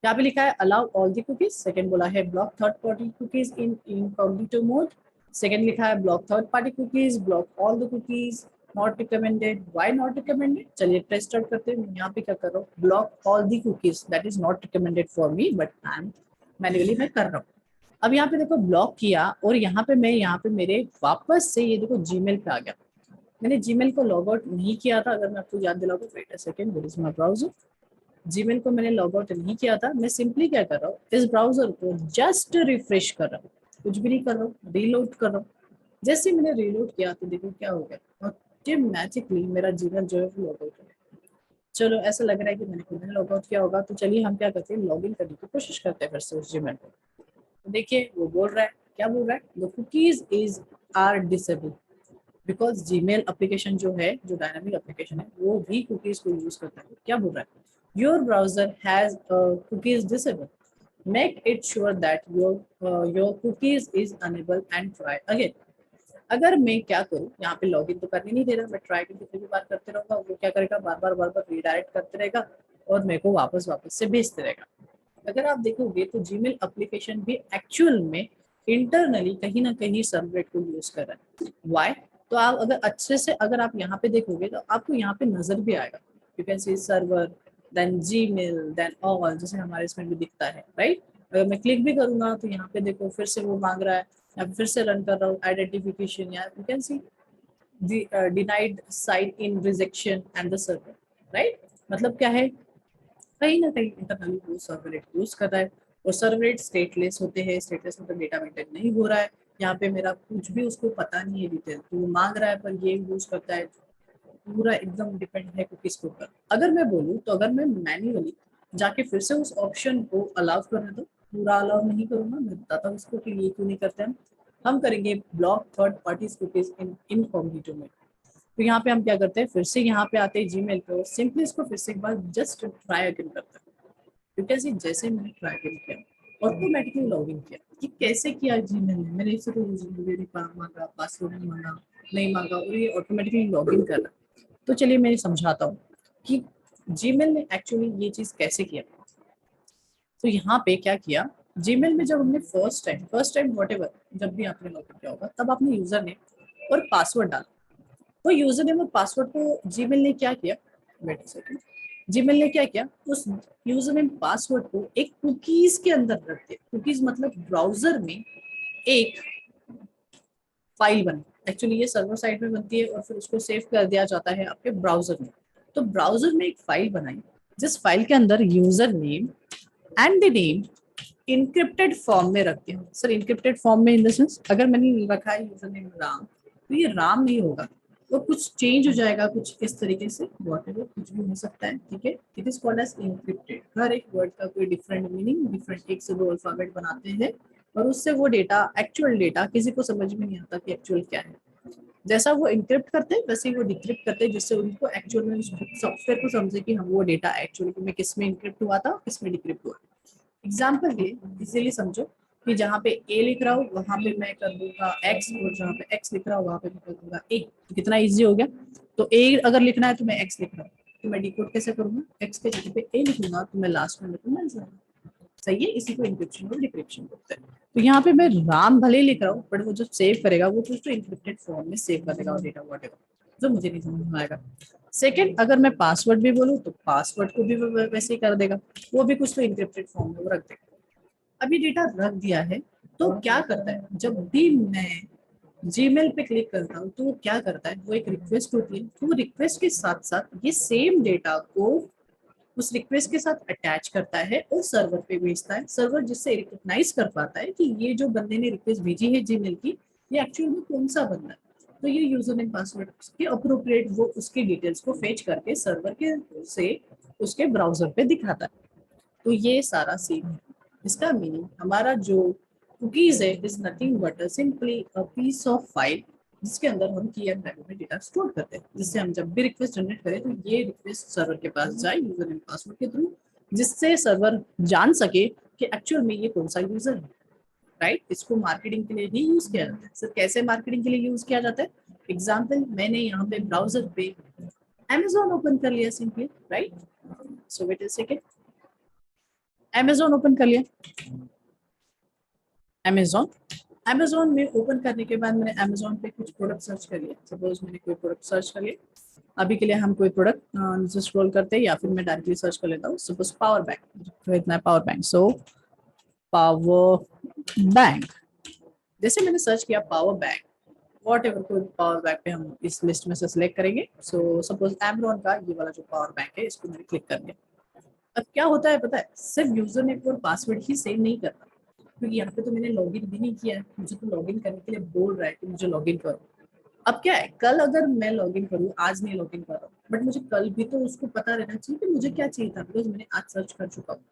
यहाँ पे लिखा है allow all the cookies, second बोला है ब्लॉक थर्ड पार्टी कुकीज इन इनकॉग्निटो मोड, सेकंड लिखा है block third party cookies, block all the cookies, not recommended, why not recommended. चलिए प्रेस स्टार्ट करते हैं। यहाँ पे क्या कर रहा हूँ, block all the cookies, that is not recommended for me but I am manually मैं कर रहा हूँ। अब यहाँ पे देखो ब्लॉक किया और यहाँ पे मैं यहाँ पे मेरे वापस से ये देखो जीमेल पे आ गया। मैंने जीमेल को लॉग आउट नहीं किया था, अगर मैं आपको याद दिलाऊं, wait a second, this is my browser. Gmail को मैंने लॉग आउट नहीं किया था, मैं सिंपली क्या कर रहा हूँ, इस ब्राउजर को जस्ट रिफ्रेश कर रहा हूँ, कुछ भी नहीं कर रहा हूँ, रीलोड कर रहा हूँ। जैसे मैंने रीलोड किया तो देखो क्या हो गया, ऑटोमेटिकली मेरा जीमेल जो है वो लॉग आउट हो गया। चलो ऐसा लग रहा है कि मैंने खुद ने लॉग आउट किया होगा, तो चलिए हम क्या करते हैं, लॉग इन करने की कोशिश करते हैं फिर से उस जीमेल को। तो देखिए वो बोल रहा है, क्या बोल रहा है, the cookies is are disable, because Gmail application जो है, जो डायनामिक एप्लीकेशन है, वो भी कुकीज को यूज करता है। क्या बोल रहा है, your browser has cookies disable, make it sure that your cookies is unable and try again. अगर मैं क्या करूँ, यहाँ पे लॉगिन तो करने नहीं दे रहा, मैं ट्राई करके फिर भी बात करते रहूंगा, वो क्या करेगा, बार बार रीडायरेक्ट करते रहेगा और मेरे को वापस वापस से भेजते रहेगा। अगर आप देखोगे तो जीमेल एप्लीकेशन भी एक्चुअल में इंटरनली कहीं ना कहीं सर्वलेट को यूज कर रहा है। व्हाई, तो आप अगर अच्छे से अगर आप यहाँ पे देखोगे तो आपको यहाँ पे नजर भी आएगा, you can see server then Gmail then all, जैसे हमारे इसमें भी दिखता है, राइट। अगर मैं क्लिक भी करूंगा तो यहाँ पे देखो फिर से वो मांग रहा है, या फिर से रन कर रहा हूँ आइडेंटिफिकेशन, या you can C denied site in rejection and the server, right. मतलब क्या है, कहीं ना कहीं इंटरनली वो सर्वलेट यूज कर रहा है और सर्वलेट स्टेटलेस होते हैं, स्टेटलेस मतलब डेटा मेंटेन नहीं हो रहा है, यहाँ पे मेरा कुछ भी उसको पता नहीं है डिटेल, तो वो मांग रहा है पर ये यूज करता है, पूरा एकदम डिपेंड है कुकीज के ऊपर। अगर मैं बोलूँ तो अगर मैं मैन्युअली जाके फिर से उस ऑप्शन को अलाउ करने दो, पूरा अलाउ नहीं करूंगा, मैं बताता हूँ इसको कि ये क्यों नहीं करते हम करेंगे ब्लॉक थर्ड पार्टी कुकीज इन इनकॉग्निटो में। तो यहाँ पे हम क्या करते हैं, फिर से यहाँ पे आते हैं जीमेल पे और सिंपली इसको फिर से एक बार जस्ट ट्राई अगेन करते हैं, क्योंकि जैसे मैंने ट्राई अगेन किया ऑटोमेटिकली लॉग इन किया। कि कैसे किया जीमेल ने, मैंने इससे तो यूजर मांगा, पासवर्ड नहीं मांगा, नहीं मांगा और ये ऑटोमेटिकली लॉग इन कर रहा है। तो चलिए मैं समझाता हूँ कि जीमेल ने एक्चुअली ये चीज कैसे किया। तो यहाँ पे क्या किया, जीमेल में जब हमने फर्स्ट टाइम वॉट एवर, जब भी आपने लॉग इन किया होगा तब आपने यूजर नेम और पासवर्ड डाला। तो यूजर नेम और पासवर्ड को जीमेल ने क्या किया, वेट सेकंड, जीमेल ने क्या किया, उस यूजर नेम पासवर्ड को एक कुकीज के अंदर रख दिया। कुकीज मतलब ब्राउजर में एक फाइल बनी, एक्चुअली ये सर्वर साइड में बनती है और फिर उसको सेव कर दिया जाता है आपके ब्राउजर में। तो ब्राउजर में एक फाइल बनाई जिस फाइल के अंदर user name and the name encrypted form में रखते हैं। सर इनक्रिप्टेड फॉर्म में इन द सेंस, अगर मैंने रखा है यूजर नेम राम, तो ये राम नहीं होगा, तो कुछ चेंज हो जाएगा, कुछ इस तरीके से व्हाटएवर कुछ भी हो सकता है, ठीक है। It is called as encrypted. हर एक वर्ड का कोई डिफरेंट मीनिंग, डिफरेंट एक से दो अल्फाबेट बनाते हैं और उससे वो डेटा, एक्चुअल डेटा किसी को समझ में नहीं आता कि एक्चुअल क्या है। जैसा वो इंक्रिप्ट करते हैं वैसे ही वो डिक्रिप्ट करते हैं, जिससे उनको एक्चुअल में सॉफ्टवेयर को समझे कि हम वो डेटा एक्चुअली में किस में इंक्रिप्ट हुआ था, किस में डिक्रिप्ट हुआ। एग्जाम्पल के इजीली समझो, कि जहाँ पे ए लिख रहा हूँ वहां पे मैं कर दूंगा एक्स, और जहाँ पे एक्स लिख रहा हूँ वहां पे मैं कर दूंगा ए। तो कितना इजी हो गया। तो ए अगर लिखना है तो मैं एक्स लिख रहा हूँ, तो मैं डिकोड कैसे करूंगा, एक्स के जगह पे ए लिखूंगा तो मैं लास्ट में लिखूंगा आंसर। सही है, इसी को इंक्रिप्शन और डिक्रिप्शन बोलते हैं। तो यहाँ पे मैं राम भले ही लिख रहा हूँ, बट वो जो सेव करेगा वो कुछ तो इंक्रिप्टेड फॉर्म में सेव करेगा और डेटा वॉट जो मुझे नहीं समझ में आएगा। सेकंड, अगर मैं पासवर्ड भी बोलूँ तो पासवर्ड को भी वो वैसे ही कर देगा, वो भी कुछ तो इंक्रिप्टेड फॉर्म में वो रख देगा। अब ये डेटा रख दिया है, तो क्या करता है, जब भी मैं जीमेल पे क्लिक करता हूँ तो वो क्या करता है, वो एक रिक्वेस्ट होती है, तो वो रिक्वेस्ट के साथ साथ ये सेम डेटा को उस रिक्वेस्ट के साथ अटैच करता है और सर्वर पे भेजता है। सर्वर जिससे रिकॉग्नाइज कर पाता है कि ये जो बंदे ने रिक्वेस्ट भेजी है जीमेल की, ये एक्चुअल में कौन सा बंदा है। तो ये यूजर नेम पासवर्ड के अप्रोप्रिएट वो उसकी डिटेल्स को फेच करके सर्वर के से उसके ब्राउजर पे दिखाता है। तो ये सारा सीन है। इसका मीनिंग हमारा जो कुकीज है is nothing but simply a piece of file जिसके अंदर हम की एंड वैल्यू में डेटा स्टोर करते हैं, जिससे हम जब भी रिक्वेस्ट जनरेट करें तो ये रिक्वेस्ट सर्वर के पास जाए यूजर नेम पासवर्ड के थ्रू, जिससे सर्वर जान सके कि एक्चुअल में ये कौन सा यूजर है। राइट, इसको मार्केटिंग के लिए ही यूज किया जाता है। सर कैसे मार्केटिंग के लिए यूज किया जाता है, एग्जाम्पल मैंने यहाँ पे ब्राउजर पे Amazon ओपन कर लिया simply, right. So wait a second, Amazon open कर लिया। Amazon Amazon में ओपन करने के बाद मैंने Amazon पे कुछ प्रोडक्ट सर्च कर लिया। सपोज मैंने कोई प्रोडक्ट सर्च कर लिया, अभी के लिए हम कोई प्रोडक्ट नीचे स्क्रॉल करते हैं या फिर मैं डायरेक्टली सर्च कर लेता हूँ। सपोज पावर बैंक खरीदना है, power bank. So power bank, जैसे मैंने सर्च किया पावर बैंक, वॉट एवर कोई पावर बैंक पे हम इस लिस्ट में से सिलेक्ट करेंगे। सो सपोज एमरॉन का ये वाला जो पावर बैंक है इसको मैंने क्लिक कर दिया। अब क्या होता है पता है, सिर्फ यूजर नेम और पासवर्ड ही सेव नहीं करता, क्योंकि यहाँ पे तो मैंने लॉगिन भी नहीं किया है, मुझे तो लॉगिन करने के लिए बोल रहा है कि मुझे लॉगिन करो। अब क्या है, कल अगर मैं लॉगिन करूँ, आज नहीं लॉगिन कर रहा हूँ, बट मुझे कल भी तो उसको पता रहना चाहिए कि मुझे क्या चाहिए था, बिकॉज मैंने आज सर्च कर चुका हूँ।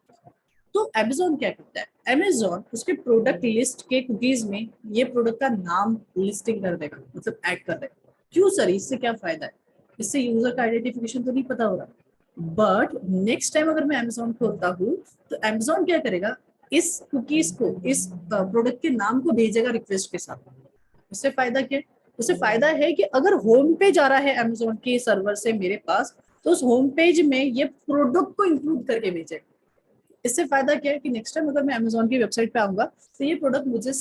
तो Amazon क्या करता है, Amazon उसके प्रोडक्ट लिस्ट के कुकीज में ये प्रोडक्ट का नाम लिस्टिंग कर देगा, मतलब ऐड कर देगा। क्यों सर, इससे क्या फायदा है, इससे यूजर का आइडेंटिफिकेशन तो नहीं पता हो रहा। बट नेक्स्ट टाइम अगर मैं Amazon खोलता हूँ तो Amazon क्या करेगा, इस कुकीज को, इस प्रोडक्ट के नाम को भेजेगा रिक्वेस्ट के साथ। उससे फायदा क्या है, उससे फायदा है कि अगर होम पेज आ रहा है Amazon के सर्वर से मेरे पास, तो उस होम पेज में ये प्रोडक्ट को इंक्लूड करके भेजेगा। इससे फायदा क्या है कि नेक्स्ट टाइम अगर मैं Amazon की वेबसाइट पे आऊंगा तो ये प्रोडक्ट मुझे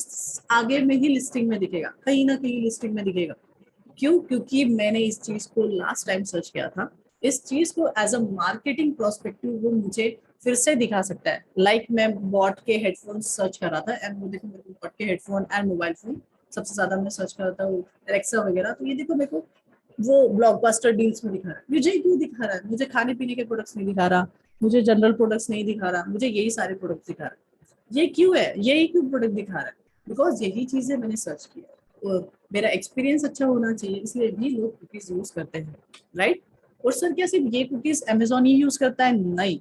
आगे में ही लिस्टिंग में दिखेगा, कहीं ना कहीं लिस्टिंग में दिखेगा। क्यों, क्योंकि मैंने इस चीज को लास्ट टाइम सर्च किया था। इस चीज को एज अ मार्केटिंग प्रोस्पेक्टिव वो मुझे फिर से दिखा सकता है। लाइक मैं बॉट के हेडफोन सर्च कर रहा था एंड वो देखो मेरे को बॉट के हेडफोन एंड मोबाइल फोन सबसे ज्यादा मैं सर्च कर रहा था, एलेक्सा वगैरह। तो ये देखो मेरे को वो ब्लॉकबस्टर डील्स में दिखा रहा है। मुझे क्यों दिखा रहा है, मुझे खाने पीने के प्रोडक्ट्स नहीं दिखा रहा, मुझे जनरल प्रोडक्ट्स नहीं दिखा रहा, मुझे यही सारे प्रोडक्ट्स दिखा रहा है। ये क्यों है, यही क्यों प्रोडक्ट दिखा रहा है, बिकॉज यही चीजें मैंने सर्च किया और मेरा एक्सपीरियंस अच्छा होना चाहिए, इसलिए भी लोग कुकीज यूज करते हैं, राइट। और सर क्या सिर्फ ये कुकीज Amazon ही यूज करता है, नहीं।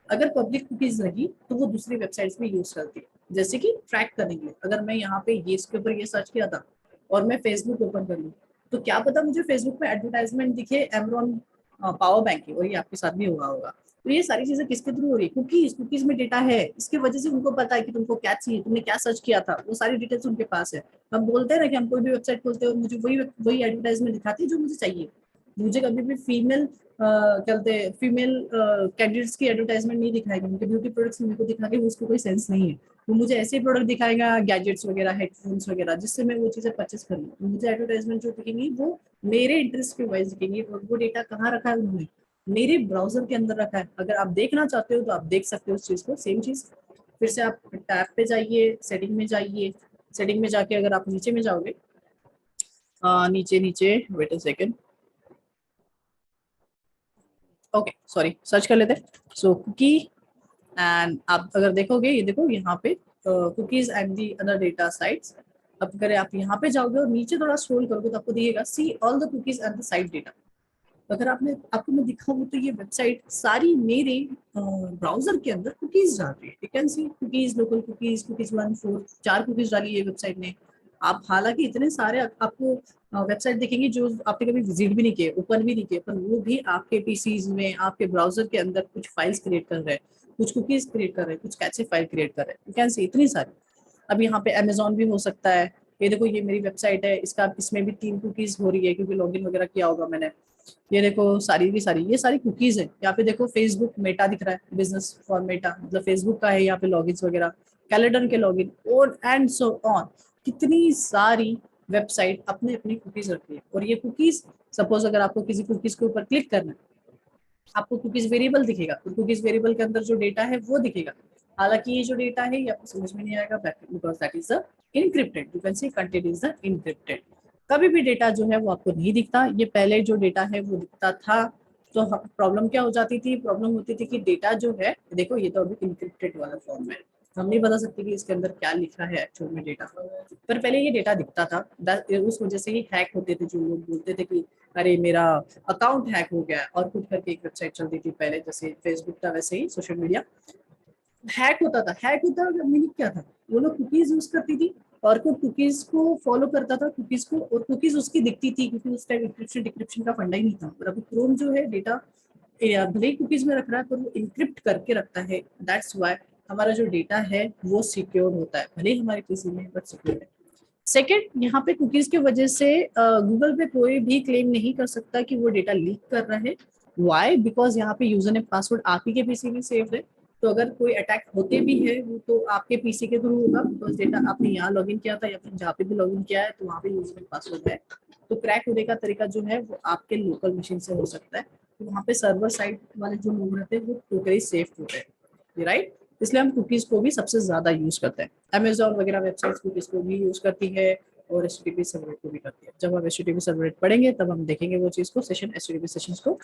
अगर पब्लिक कुकीज लगी तो वो दूसरी वेबसाइट्स में यूज करती है। जैसे कि ट्रैक करने के लिए अगर मैं यहाँ पे ये इसके ऊपर ये सर्च किया था और मैं फेसबुक ओपन कर लूँ, तो क्या पता मुझे फेसबुक में एडवर्टाइजमेंट दिखे एमरॉन पावर बैंक की, और ये आपके साथ भी हुआ होगा। तो ये सारी चीजें किसके थ्रू हो रही है, कुकीज, कुकीज में डेटा है, इसकी वजह से उनको पता है कि तुमको क्या चाहिए, तुमने क्या सर्च किया था, वो सारी डिटेल्स उनके पास है। हम बोलते हैं ना कि हम कोई भी वेबसाइट खोलते हैं और मुझे वही वही एडवर्टाइजमेंट दिखाती है जो मुझे चाहिए। मुझे कभी भी फीमेल कहते फीमेल कैंडिडेट्स की एडवर्टाइजमेंट नहीं दिखाएगी, उनके ब्यूटी प्रोडक्ट्स मेरे को दिखा के उसको कोई सेंस नहीं है। वो मुझे ऐसे प्रोडक्ट दिखाएगा, गैजेट्स वगैरह, हेडफोन्स वगैरह, जिससे मैं वो चीजें परचेस कर लूँ। मुझे एडवर्टाइजमेंट जो दिखेंगी वो मेरे इंटरेस्ट के वाइज दिखेंगे, और वो डेटा कहाँ रखा है उन्होंने, मेरे ब्राउजर के अंदर रखा है। अगर आप देखना चाहते हो तो आप देख सकते हो उस चीज को, सेम चीज। फिर से आप टैब पे जाइए, सेटिंग में जाइए, सेटिंग में जाके अगर आप नीचे में जाओगे, नीचे नीचे wait a second, okay sorry, search कर लेते हैं। सो कुकी, एंड आप अगर देखोगे, ये देखो यहाँ पे cookies and the other data sites. अब अगर आप यहाँ पे जाओगे और नीचे थोड़ा स्क्रॉल करोगे तो आपको दिखेगा see all the cookies and the site data. अगर आपने आपको मैं दिखाऊं तो ये वेबसाइट सारी मेरे ब्राउजर के अंदर कुकीज डाल रही है। You can see cookies, local cookies, cookies 1 4, 4 cookies डाली है वेबसाइट ने। आप हालांकि इतने सारे आपको वेबसाइट दिखेंगे जो आपने कभी विजिट भी नहीं किए, ओपन भी नहीं किए, पर वो भी आपके पीसीज में, आपके ब्राउजर के अंदर कुछ फाइल्स क्रिएट कर रहे हैं, कुछ कुकीज क्रिएट कर रहे हैं, कुछ कैचे फाइल क्रिएट कर रहे हैं। यू कैन सी इतनी सारी। अब यहाँ पे अमेजोन भी हो सकता है। ये देखो ये मेरी वेबसाइट है, इसका इसमें भी 3 कुकीज हो रही है क्योंकि लॉगिन वगैरह किया होगा मैंने। ये देखो सारी की सारी ये सारी कुकीज है। यहाँ पे देखो फेसबुक मेटा दिख रहा है, बिजनेस फॉर मेटा, मतलब फेसबुक का है यहाँ पे लॉगिन वगैरह, कैलेंडर के लॉगिन और एंड सो ऑन। कितनी सारी वेबसाइट अपने अपनी कुकीज रखती है। और ये कुकीज सपोज अगर आपको किसी कुकीज के ऊपर क्लिक करना है, आपको कुकीज वेरिएबल दिखेगा और कुकीज वेरिएबल के अंदर जो डेटा है वो दिखेगा। हालांकि ये जो डेटा है ये आपको समझ में नहीं आएगा because that is the encrypted, you can see content is the encrypted. कभी भी डेटा जो है वो आपको नहीं दिखता, ये पहले जो डेटा है वो दिखता था। तो प्रॉब्लम क्या हो जाती थी, प्रॉब्लम होती थी कि डेटा जो है देखो ये तो अभी इनक्रिप्टेड वाला फॉर्म है, हम नहीं बता सकते कि इसके अंदर क्या लिखा है एक्चुअल में डेटा। पर पहले ये डेटा दिखता था, उस वजह से ही हैक होते थे। जो लोग बोलते थे कि अरे मेरा अकाउंट हैक हो गया और कुछ करके एक वेबसाइट चलती थी पहले, जैसे फेसबुक था वैसे ही सोशल मीडिया हैक होता था। हैक होता था मीनिंग क्या था, वो लोग कुकीज यूज करती थी और को कुकीज को फॉलो करता था कुकीज को, और कुकीज उसकी दिखती थी क्योंकि उस टाइम इंक्रिप्शन डिक्रिप्शन का फंडा ही नहीं था। पर अभी क्रोम जो है डेटा भले ही कुकीज में रख रहा है पर वो इंक्रिप्ट करके रखता है। दैट्स वाई हमारा जो डेटा है वो सिक्योर होता है, भले ही हमारे पीसी में बट सिक्योर है। सेकेंड, यहाँ पे कुकीज की वजह से गूगल पे कोई भी क्लेम नहीं कर सकता कि वो डेटा लीक कर रहा है। वाई? बिकॉज यहाँ पे यूजर ने पासवर्ड आप ही के पीसी में सेव है। तो अगर कोई अटैक होते भी है वो तो आपके पीसी के थ्रू होगा, बिकॉज डेटा आपने यहाँ लॉगिन किया था या फिर जहाँ पे भी लॉगिन किया है तो वहाँ पे यूजर ने पासवर्ड है। तो क्रैक होने का तरीका जो है वो आपके लोकल मशीन से हो सकता है। तो वहाँ पे सर्वर साइड वाले जो लोग रहते हैं वो टोटली सेफ होते हैं, राइट। इसलिए हम कुकीज को भी सबसे ज्यादा यूज करते हैं। अमेजोन वगैरह वेबसाइट्स कुकीज को भी यूज करती है और एचटीटीपी सर्वलेट को भी करती है। जब हम एचटीटीपी सर्वलेट पढ़ेंगे तब हम देखेंगे वो चीज को, सेशन एचटीटीपी सेशंस को।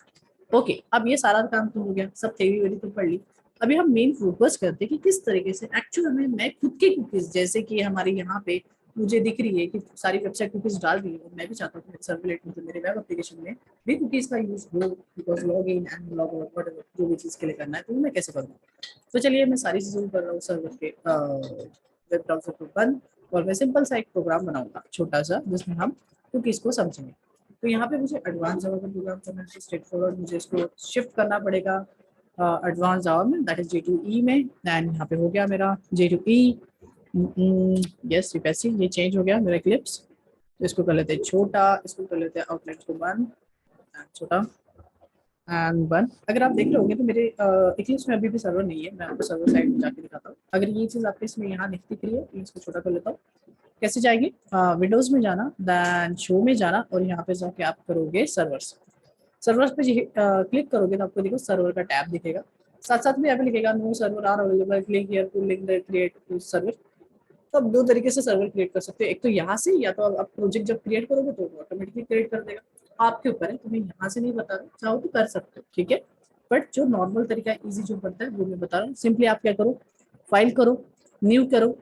ओके, अब ये सारा काम तो हो गया, सब थ्योरी वेरी तो पढ़ ली। अभी हम मेन फोकस करते हैं कि किस तरीके से एक्चुअल में मैं खुद के कुकीज, जैसे कि हमारे यहाँ पे मुझे दिख रही है कि सारी वेबसाइट कुकीज डाल रही है और मैं भी चाहता हूँ कि सर्वलेट मतलब मेरे वेब एप्लीकेशन में भी कुकीज का यूज हो, because log in and log out जो भी चीज के लिए करना है तो मैं कैसे करूँ। तो चलिए मैं सारी चीज़ों कर रहा हूँ सर्वर के वेब ब्राउजर को बंद, और मैं सिंपल सा एक प्रोग्राम बनाऊंगा छोटा सा जिसमें हम कुकीज़ को समझेंगे। तो यहाँ पे मुझे एडवांस जावा का प्रोग्राम करना है, स्ट्रेट फॉरवर्ड मुझे इसको शिफ्ट करना पड़ेगा एडवांस जावा में, दैट इज J2E में। एंड यहाँ पे हो गया मेरा J2E। यस वैसे ये चेंज हो गया मेरा क्लिप्स। तो इसको कर लेते हैं छोटा, इसको कर लेते हैं आउटलेट को बंद, छोटा एंड वन। अगर आप देख रहे होंगे तो मेरे इक्लिप्स में अभी भी सर्वर नहीं है, मैं आपको सर्वर साइड में जाके दिखाता हूँ। अगर ये चीज़ आपके इसमें यहाँ दिख रही है तो इसको छोटा कर लेता हूँ। कैसे जाएगी, विंडोज में जाना, देन शो में जाना और यहाँ पे जाके आप करोगे सर्वर्स। सर्वर्स पे क्लिक करोगे तो आपको देखो सर्वर का टैब दिखेगा, साथ साथ में यहाँ पे लिखेगा no server are available, click here to link the create server. तो आप दो तरीके से सर्वर क्रिएट कर सकते हो, एक तो यहाँ से, या तो आप प्रोजेक्ट जब क्रिएट करोगे तो ऑटोमेटिकली क्रिएट कर देगा, आपके ऊपर है। तुम्हें यहाँ से नहीं बता रहा, चाहो तो कर सकते हो, ठीक है। बट जो नॉर्मल तरीका इजी जो पड़ता है वो मैं बता रहा हूँ। सिंपली आप क्या करो, फाइल करो, न्यू करो,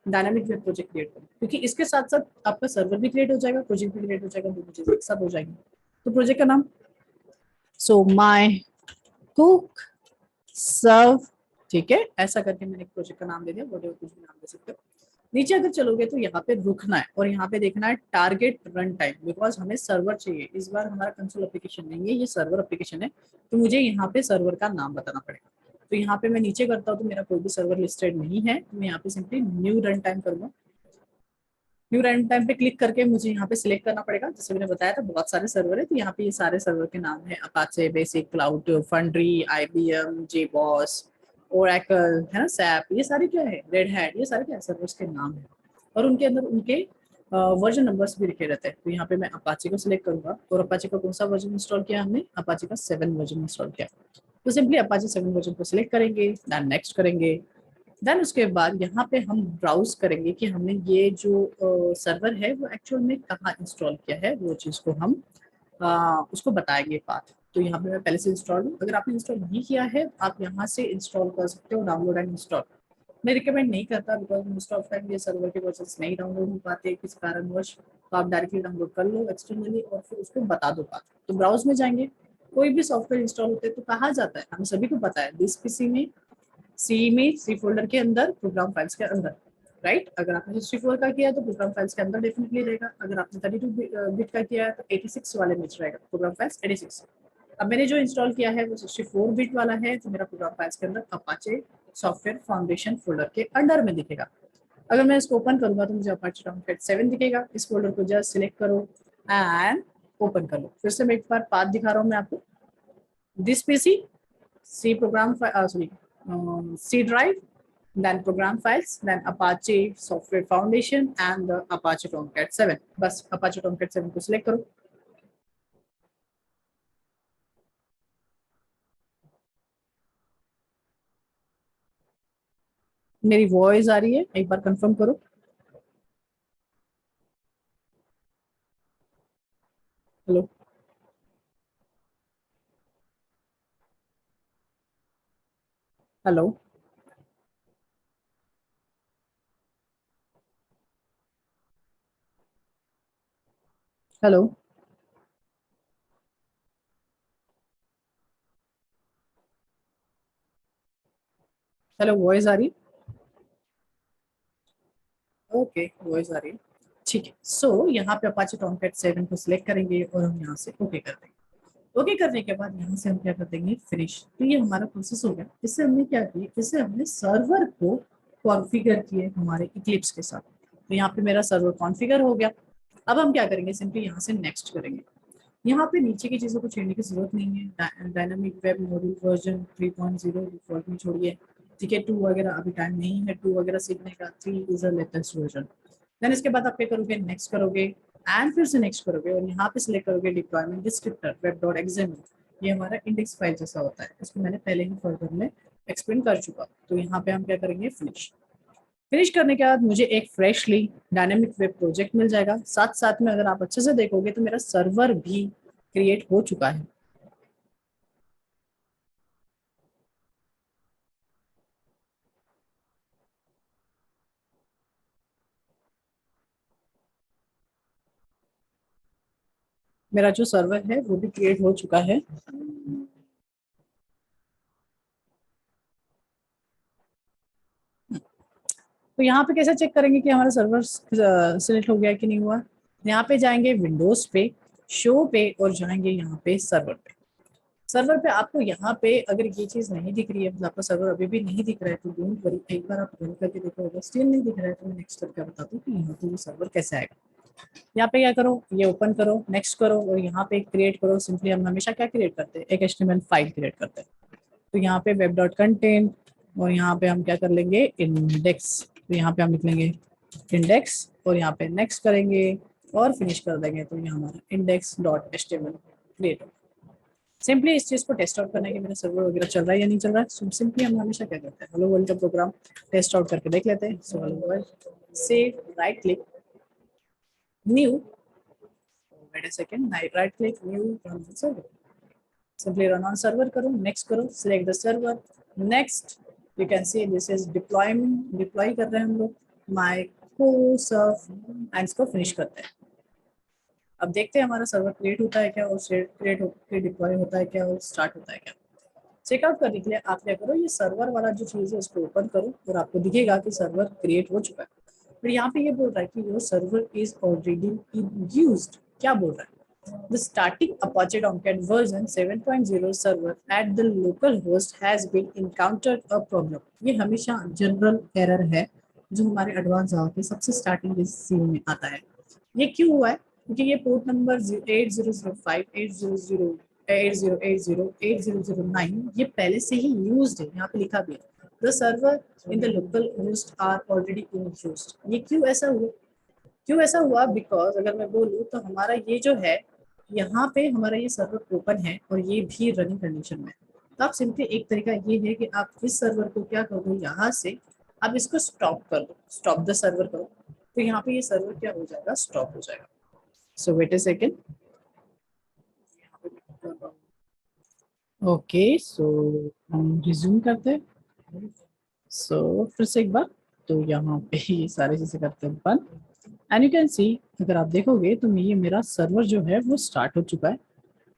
डायनामिक वेब प्रोजेक्ट क्रिएट करो, क्योंकि इसके साथ साथ आपका सर्वर भी क्रिएट हो जाएगा, प्रोजेक्ट भी क्रिएट हो जाएगा, दोनों चीजें एक साथ हो जाएंगी। तो प्रोजेक्ट का नाम सो माई कुक सर्व, ठीक है, ऐसा करके मैंने एक प्रोजेक्ट का नाम दे दिया, कुछ भी नाम दे सकते हो। नीचे अगर चलोगे तो यहाँ पे रुकना है और यहाँ पे देखना है टारगेट रन टाइम, बिकॉज हमें सर्वर चाहिए। इस बार हमारा कंसोल एप्लीकेशन नहीं है, ये सर्वर एप्लीकेशन है, तो मुझे यहाँ पे सर्वर का नाम बताना पड़ेगा। तो यहाँ पे मैं नीचे करता हूँ तो मेरा कोई भी सर्वर लिस्टेड नहीं है, तो मैं यहाँ पे सिंपली न्यू रन टाइम करूंगा। न्यू रन टाइम पे क्लिक करके मुझे यहाँ पे सिलेक्ट करना पड़ेगा। जैसे मैंने बताया था बहुत सारे सर्वर है, तो यहाँ पे ये सारे सर्वर के नाम है, Apache, basic, cloud, foundry, IBM, JBoss, Oracle, है ना, सैप, ये सारे क्या है, रेड हैट, ये सारे क्या सर्वर्स के नाम है और उनके अंदर उनके वर्जन नंबर्स भी लिखे रहते हैं। तो यहाँ पे मैं अपाचे को सिलेक्ट करूंगा और अपाचे का कौन सा वर्जन इंस्टॉल किया हमने, अपाचे का 7 वर्जन इंस्टॉल किया। तो सिंपली अपाचे 7 वर्जन को सिलेक्ट करेंगे, देन नेक्स्ट करेंगे। देन उसके बाद यहाँ पे हम ब्राउज करेंगे कि हमने ये जो सर्वर है वो एक्चुअल में कहाँ इंस्टॉल किया है, वो चीज़ को हम उसको बताएंगे पाथ। तो यहाँ पे मैं पहले से इंस्टॉल हूँ, अगर आपने इंस्टॉल नहीं किया है आप यहाँ से इंस्टॉल कर सकते हो, डाउनलोड एंड इंस्टॉल। मैं रिकमेंड नहीं करता बिकॉज मोस्ट ऑफ टाइम ये सर्वर के वर्जन नहीं डाउनलोड हो पाते किसी कारणवश, तो आप डायरेक्टली डाउनलोड कर लो एक्सटर्नली और फिर उसको बता दो पाथ। तो ब्राउज में जाएंगे, कोई भी सॉफ्टवेयर इंस्टॉल होते हैं तो कहा जाता है, हमें सभी को पता है, दिस पीसी में सी में, सी फोल्डर के अंदर, प्रोग्राम फाइल्स के अंदर, राइट। अगर आपने 64 का किया है तो प्रोग्राम फाइल्स के अंदर डेफिनेटली रहेगा, अगर आपने 32 बिट का किया है तो 86 वाले में रहेगा प्रोग्राम फाइल्स 86। अब मैंने जो इंस्टॉल किया है वो 64 बिट वाला है, तो मेरा प्रोग्राम फाइल्स के अंदर अपाचे सॉफ्टवेयर फाउंडेशन फोल्डर के अंडर में दिखेगा। अगर मैं इसको ओपन करूंगा तो मुझे अपाचे टॉमकैट 7 दिखेगा। इस फोल्डर को जस्ट सिलेक्ट करो एंड ओपन कर लो। फिर से मैं एक बार पाथ दिखा रहा हूँ मैं आपको। This PC, C program, sorry, C drive, then program files, then Apache Software Foundation and the Apache Tomcat 7। बस Apache Tomcat 7 को सिलेक्ट करो। मेरी वॉइस आ रही है, एक बार कंफर्म करो। Hello, hello, hello, hello, voice आ रही है? ओके, वॉइस आ रही है। ठीक है, सो यहाँ पे अपाचे टॉमकैट 7 को सिलेक्ट करेंगे और हम यहाँ से ओके कर देंगे। ओके करने के बाद यहाँ से हम क्या कर देंगे, फिनिश। तो ये हमारा प्रोसेस हो गया। इससे हमने क्या किया, इससे हमने सर्वर को कॉन्फ़िगर किए हमारे इक्लिप्स के साथ। तो यहाँ पे मेरा सर्वर कॉन्फ़िगर हो गया। अब हम क्या करेंगे, सिंपली यहाँ से नेक्स्ट करेंगे। यहाँ पे नीचे की चीज़ों को छेड़ने की जरूरत नहीं है। Dynamic web module version 3.0 default में छोड़िए। ठीक है, 2 वगैरह अभी टाइम नहीं है, 2 वगैरह सीखने का। 3 is the latest version. Then इसके बाद आप क्या करोगे, नेक्स्ट करोगे एंड फिर से नेक्स्ट करोगे और यहाँ पे सिलेक्ट करोगे deployment descriptor web dot XML. ये हमारा इंडेक्स फाइल जैसा होता है, इसको मैंने पहले ही फर्दर में एक्सप्लेन कर चुका। तो यहाँ पे हम क्या करेंगे, फिनिश। फिनिश करने के बाद मुझे एक फ्रेशली डायनेमिक वेब प्रोजेक्ट मिल जाएगा। साथ साथ में अगर आप अच्छे से देखोगे तो मेरा सर्वर भी क्रिएट हो चुका है। मेरा जो सर्वर है वो भी क्रिएट हो चुका है। तो यहाँ पे कैसे चेक करेंगे कि हमारा सर्वर सिलेक्ट हो गया कि नहीं हुआ। यहाँ पे जाएंगे विंडोज पे, शो पे, और जाएंगे यहाँ पे सर्वर पे। सर्वर पे आपको यहाँ पे अगर ये चीज नहीं दिख रही है, मतलब आपका सर्वर अभी भी नहीं दिख रहा है, तो डोंट वरी, एक बार आप रन करके देखो। अगर स्टिल नहीं दिख रहा है तो मैं नेक्स्ट करके बताता हूँ कि यहाँ पे ये सर्वर कैसे आएगा। यहाँ पे क्या करो, ये ओपन करो, नेक्स्ट करो और यहाँ पे क्रिएट करो। सिंपली हम हमेशा क्या क्रिएट करते हैं, एक HTML फाइल क्रिएट करते हैं। तो यहाँ पे वेब डॉट कंटेंट और यहाँ पे हम क्या कर लेंगे, इंडेक्स। तो यहाँ पे हम लिख लेंगे इंडेक्स और यहाँ पे नेक्स्ट करेंगे और फिनिश कर देंगे। तो ये हमारा इंडेक्स डॉट HTML क्रिएट हो। सिंपली इस चीज को टेस्ट आउट करने के मेरा सर्वर वगैरह चल रहा है या नहीं चल रहा है। सिंपली हम हमेशा क्या करते हैं, हेलो वर्ल्ड का प्रोग्राम टेस्ट आउट करके देख लेते हैं। So hello world, save, right click, new, wait a second, right click, new, run server. Simply run on server करो, नेक्स्ट करो, select the server, next. You can see this is deployment, deploy कर रहे हैं हम लोग my course of, and इसको finish करते हैं। अब देखते हैं हमारा सर्वर क्रिएट होता है क्या, और क्रिएट होकर डिप्लॉय होता है क्या, और स्टार्ट होता है क्या। चेकआउट करने के लिए आप क्या करो, ये सर्वर वाला जो चीज़ है उसको ओपन करो और आपको दिखेगा कि सर्वर क्रिएट हो चुका है। फिर यहाँ पे ये बोल रहा है कि your server is already in used. क्या बोल रहा है, The starting Apache Tomcat version 7.0 server at the local host has been encountered a problem। ये हमेशा जनरल एरर है जो हमारे एडवांस जावा के सबसे स्टार्टिंग सीन में आता है। ये क्यों हुआ है, क्योंकि ये पोर्ट नंबर 8005, 8080, 8009 ये पहले से ही यूज्ड है। यहाँ पे लिखा भी है the server in the local host are already in used. ये क्यों ऐसा हुआ, क्यों ऐसा हुआ, बिकॉज अगर मैं बोलूँ तो हमारा ये जो है, यहाँ पे हमारा ये सर्वर ओपन है और ये भी रनिंग कंडीशन में। तो आप सिंपली एक तरीका ये है कि आप इस सर्वर को क्या कर दो, यहाँ से आप इसको स्टॉप कर दो, स्टॉप द सर्वर करो। तो यहाँ पे ये सर्वर क्या हो जाएगा, स्टॉप हो जाएगा। सो वेट अ सेकेंड, ओके, सो हम रिज्यूम करते हैं। सो फिर से एक बार, तो यहाँ पे ये सारी चीजें करते हैं बंद। एंड यू कैन सी, अगर आप देखोगे तो ये मेरा सर्वर जो है वो स्टार्ट हो चुका है।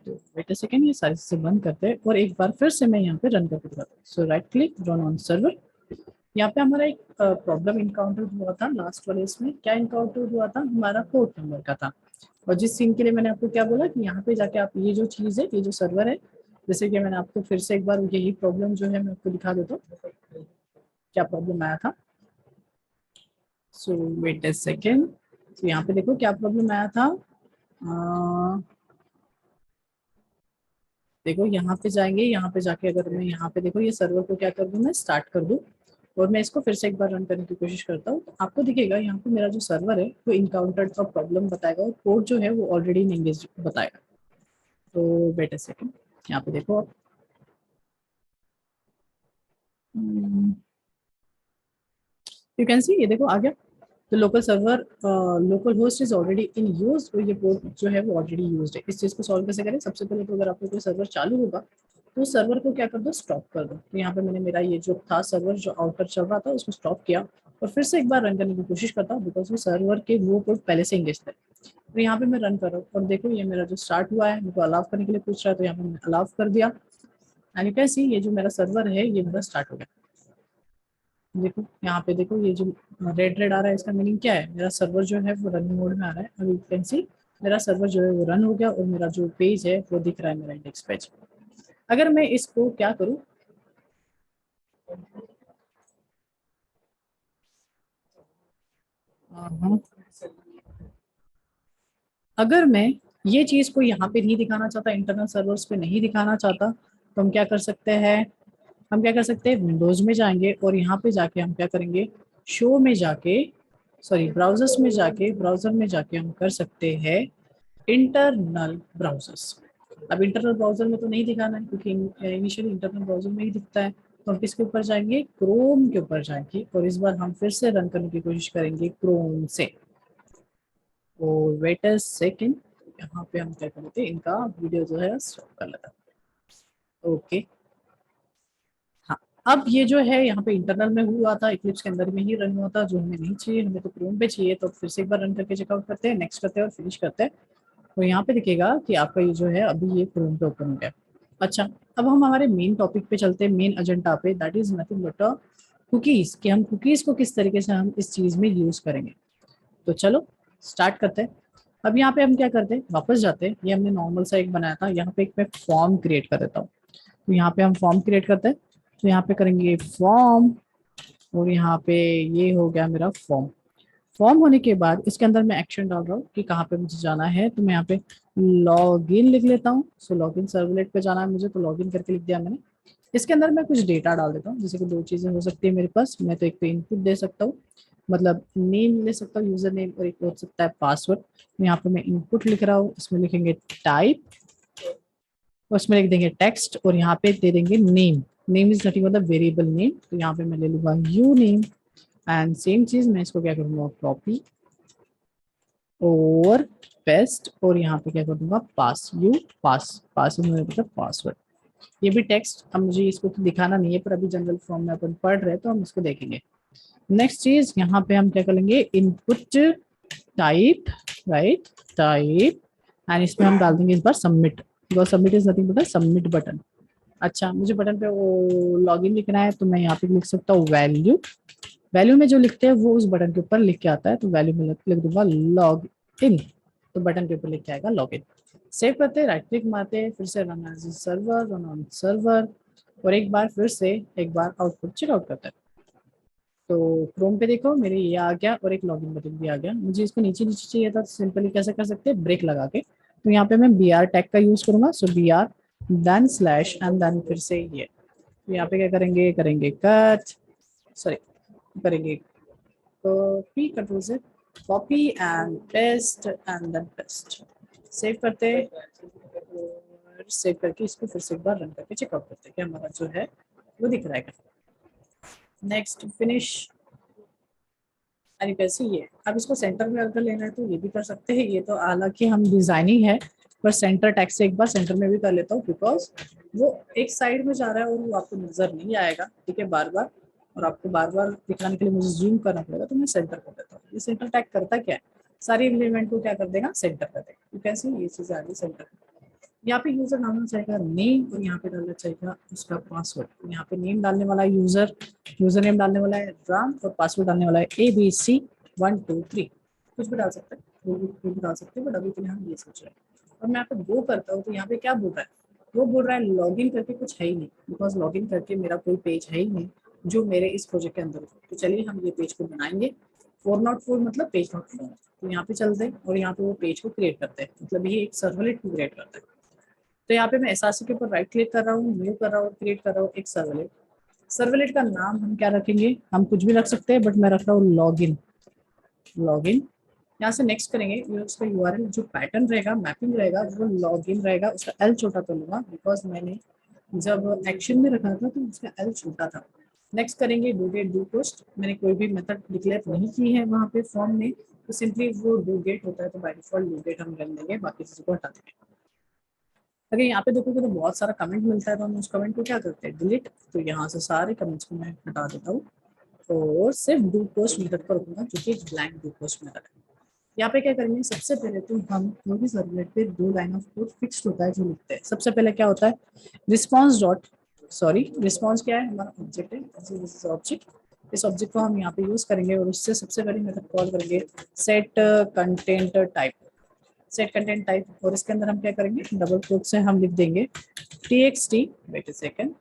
तो वेट अ सेकेंड, ये सारी चीजें बंद करते हैं और एक बार फिर से मैं यहाँ पे रन करके दिखाता हूँ। So right click, run on server. यहाँ पे हमारा एक प्रॉब्लम इनकाउंटर हुआ था लास्ट वाले इसमें। क्या इनकाउंटर हुआ था, हमारा पोर्ट नंबर का था। और जिस सीन के लिए मैंने आपको क्या बोला कि यहाँ पे जाके आप ये जो चीज़ है, ये जो सर्वर है, जैसे कि मैंने आपको फिर से एक बार यही प्रॉब्लम जो है मैं आपको दिखा देता हूँ क्या प्रॉब्लम आया था। सो वेट अ सेकेंड। तो यहाँ पे देखो क्या प्रॉब्लम आया था। देखो यहाँ पे जाएंगे, यहाँ पे जाके अगर मैं यहाँ पे देखो ये सर्वर को क्या कर दूँ, मैं स्टार्ट कर दूँ और मैं इसको फिर से एक बार रन करने की कोशिश करता हूँ, तो आपको दिखेगा यहाँ पे मेरा जो सर्वर है वो इनकाउंटर्ड का प्रॉब्लम बताएगा और कोड जो है वो ऑलरेडी इन इंग्लिश बताएगा। तो वेट अ सेकेंड, यहाँ पे देखो आप, यू कैन सी, ये देखो आ गया। तो local server, local host is already in use, तो ये पोर्ट जो है वो ऑलरेडी यूज्ड है। इस चीज को सॉल्व कैसे करें, सबसे पहले तो अगर आपको कोई सर्वर चालू होगा तो उस सर्वर को क्या कर दो, स्टॉप कर दो। तो यहाँ पे मैंने मेरा ये जो था सर्वर जो आउटर चल रहा था उसको स्टॉप किया और फिर से एक बार रन करने की कोशिश करता हूँ, बिकॉज वो सर्वर के वो पोर्ट पहले से इंगेज थे। तो यहाँ पे मैं रन कर रहा हूँ और देखो ये मेरा जो स्टार्ट हुआ है, मेरे को अलाउ करने के लिए पूछ रहा है, तो यहाँ पे मैंने अलाउ कर दिया एंड यू कैन सी ये जो मेरा सर्वर है ये मेरा स्टार्ट हो गया। देखो यहाँ पे देखो ये जो रेड रेड आ रहा है इसका मीनिंग क्या है, मेरा सर्वर जो है वो रनिंग मोड में आ रहा है। और यू कैन सी मेरा सर्वर जो है वो रन हो गया और मेरा जो पेज है वो दिख रहा है, मेरा इंडेक्स पेज। अगर मैं इसको क्या करूँ, अगर मैं ये चीज को यहाँ पे नहीं दिखाना चाहता, इंटरनल सर्वर्स पे नहीं दिखाना चाहता, तो हम क्या कर सकते हैं, हम क्या कर सकते हैं, विंडोज में जाएंगे और यहाँ पे जाके हम क्या करेंगे, शो में जाके, सॉरी ब्राउजर्स में जाके, ब्राउजर में जाके हम कर सकते हैं इंटरनल ब्राउजर्स। अब इंटरनल ब्राउजर में तो नहीं दिखाना है क्योंकि इनिशियली इंटरनल ब्राउजर में ही दिखता है, तो हम किसके ऊपर जाएंगे, क्रोम के ऊपर जाएंगे और इस बार हम फिर से रन करने की कोशिश करेंगे क्रोम से। और वेट अ सेकंड, यहाँ पे हम क्या करते हैं, इनका वीडियो जो है स्टॉप कर लेते हैं। ओके, हाँ। अब ये जो है यहाँ पे इंटरनल में हुआ था, इक्लिप्स के अंदर में ही रन हुआ था, जो हमें नहीं चाहिए, हमें तो क्रोम पे चाहिए। तो फिर से एक बार रन करके चेकआउट करते हैं, नेक्स्ट करते हैं और फिनिश करते हैं। तो यहाँ पे दिखेगा कि आपका ये जो है अभी ये क्रोम पे ओपन हो गया। अच्छा, अब हम हमारे मेन टॉपिक पे चलते हैं, मेन एजेंडा पे, that is nothing but cookies, कि हम कुकीज को किस तरीके से हम इस चीज में यूज करेंगे। तो चलो स्टार्ट करते हैं। अब यहाँ पे हम क्या करते हैं, वापस जाते हैं, ये हमने नॉर्मल सा एक बनाया था, यहाँ पे एक मैं फॉर्म क्रिएट कर देता हूँ। तो यहाँ पे हम फॉर्म क्रिएट करते हैं, तो यहाँ पे करेंगे फॉर्म और यहाँ पे ये हो गया मेरा फॉर्म। फॉर्म होने के बाद इसके अंदर मैं एक्शन डाल रहा हूँ कि कहाँ पे मुझे जाना है, तो मैं यहाँ पे लॉग इन लिख लेता हूँ। सो लॉग इन सर्वलेट पे जाना है मुझे, तो लॉग इन करके लिख दिया मैंने। इसके अंदर मैं कुछ डेटा डाल देता हूँ, जैसे कि दो चीजें हो सकती है मेरे पास, मैं तो एक तो इनपुट दे सकता हूँ, मतलब नेम ले सकता हूँ, यूजर नेम, और एक हो सकता है पासवर्ड। यहाँ पे मैं इनपुट लिख रहा हूँ, इसमें लिखेंगे टाइप, उसमें लिख देंगे टेक्स्ट और यहाँ पे दे देंगे नेम। नेम इज नथिंग मतलब वेरिएबल नेम, तो यहाँ पे मैं ले लूंगा यू नेम एंड सेम चीज मैं इसको क्या करूंगा, कॉपी और पेस्ट, और यहाँ पे क्या कर दूंगा, पास यू, पास मतलब पासवर्ड। ये भी टेक्स्ट, अब मुझे इसको तो दिखाना नहीं है, पर अभी जनरल फॉर्म में अपन पढ़ रहे हैं तो हम इसको देखेंगे। नेक्स्ट चीज यहाँ पे हम क्या करेंगे, input type, right, type, and इसमें हम डाल देंगे इस बार submit, because submit is nothing but submit button. अच्छा, मुझे बटन पे वो लॉगिन लिखना है, तो मैं यहाँ पे लिख सकता हूँ वैल्यू। वैल्यू में जो लिखते हैं वो उस बटन के ऊपर लिख के आता है, तो वैल्यू में लिख दूंगा लॉग इन, तो बटन के ऊपर लिख के आएगा लॉग इन। सेव करते हैं, राइट क्लिक मारते हैं, फिर से run as server, run on server, और एक बार फिर से एक बार आउटपुट चेकआउट करते हैं। तो क्रोम पे देखो मेरे ये आ गया और एक लॉगिन बटन भी आ गया। मुझे इसको नीचे नीचे चाहिए था, तो सिंपली कैसे कर सकते हैं, ब्रेक लगा के। तो यहाँ पे मैं बी आर टैग का यूज करूंगा, so B R then slash and then फिर से ये, तो यहाँ पे क्या करेंगे, करेंगे कट, सॉरी, करेंगे कॉपी, कंट्रोल से copy and paste and then paste. Save करते हैं और सेव करके इसको फिर से एक बार रन करके चेकआउट करते हैं कि हमारा जो है वो दिख रहा है। नेक्स्ट फिनिश, एंड कैसे ये, अब इसको सेंटर में अगर लेना है तो ये भी कर सकते हैं। ये तो हालांकि हम डिजाइनिंग है, पर सेंटर टैग से एक बार सेंटर में भी कर लेता हूँ, बिकॉज वो एक साइड में जा रहा है और वो आपको नजर नहीं आएगा, ठीक है, बार बार, और आपको बार बार दिखाने के लिए मुझे जूम करना पड़ेगा, तो मैं सेंटर कर देता हूँ। ये सेंटर टैग करता क्या है, सारी एलिमेंट को क्या कर देगा, सेंटर कर देगा। तो कैसे ये चीज आ गई सेंटर। यहाँ पे यूजर डालना चाहेगा नेम और यहाँ पे डालना चाहेगा उसका पासवर्ड। यहाँ पे नेम डालने वाला है यूजर, यूजर नेम डालने वाला है राम, और पासवर्ड डालने वाला है ABC123। कुछ भी डाल सकते हैं, वो भी डाल सकते हैं, बट अभी के लिए हम ये सोच रहे हैं। और मैं यहाँ पे गो करता हूँ तो यहाँ पे क्या बोल रहा है, वो बोल रहा है लॉग इन करके कुछ है ही नहीं, बिकॉज लॉग इन करके मेरा कोई पेज है ही नहीं जो मेरे इस प्रोजेक्ट के अंदर हो। तो चलिए हम ये पेज को बनाएंगे। 404 मतलब पेज नॉट फाउंड। तो यहाँ पे चलते हैं और यहाँ पे वो पेज को क्रिएट करते हैं, मतलब ये एक सर्वलेट को क्रिएट करते हैं। तो यहाँ पे मैं एसआरसी के ऊपर राइट क्लिक कर रहा हूँ, न्यू कर रहा हूँ, क्रिएट कर रहा हूँ एक सर्वलेट। सर्वलेट का नाम हम क्या रखेंगे, हम कुछ भी रख सकते हैं, बट मैं रख रहा हूँ लॉगिन। लॉगिन यहाँ से नेक्स्ट करेंगे, उसका यूआरएल जो पैटर्न रहेगा, मैपिंग रहेगा, वो लॉगिन रहेगा। उसका एल छोटा कर लूंगा बिकॉज मैंने जब एक्शन में रखा था तो उसका एल छोटा था। नेक्स्ट करेंगे डू गेट डू पोस्ट। मैंने कोई भी मेथड डिक्लेयर नहीं की है वहाँ पे फॉर्म में, तो सिंपली वो डू गेट होता है, तो बाय डिफॉल्ट डू गेट हम रन देंगे, बाकी चीज़ों को हटा देंगे। अगर यहाँ पे देखोगे तो बहुत सारा कमेंट मिलता है, तो हम उस कमेंट को क्या करते हैं, डिलीट। तो यहाँ से सारे कमेंट्स को मैं हटा देता हूँ और सिर्फ डू पोस्ट मेथड पर रखूंगा, जो कि ब्लैंक डू पोस्ट मेथड है। यहाँ पे क्या करेंगे, सबसे पहले तो हम कोई भी सर्वलेट पे 2 लाइन ऑफ कोड फिक्स्ड होता है जो लिखते हैं। सबसे पहले क्या होता है, रिस्पॉन्स डॉट, सॉरी रिस्पॉन्स क्या है, हमारा ऑब्जेक्ट है, ऑब्जेक्ट। इस ऑब्जेक्ट को हम यहाँ पे यूज करेंगे और उससे सबसे पहले मेथड कॉल करेंगे set content type. Set content type, और इसके अंदर हम क्या करेंगे, डबल कोट से हम लिख देंगे txt, वेट अ सेकंड,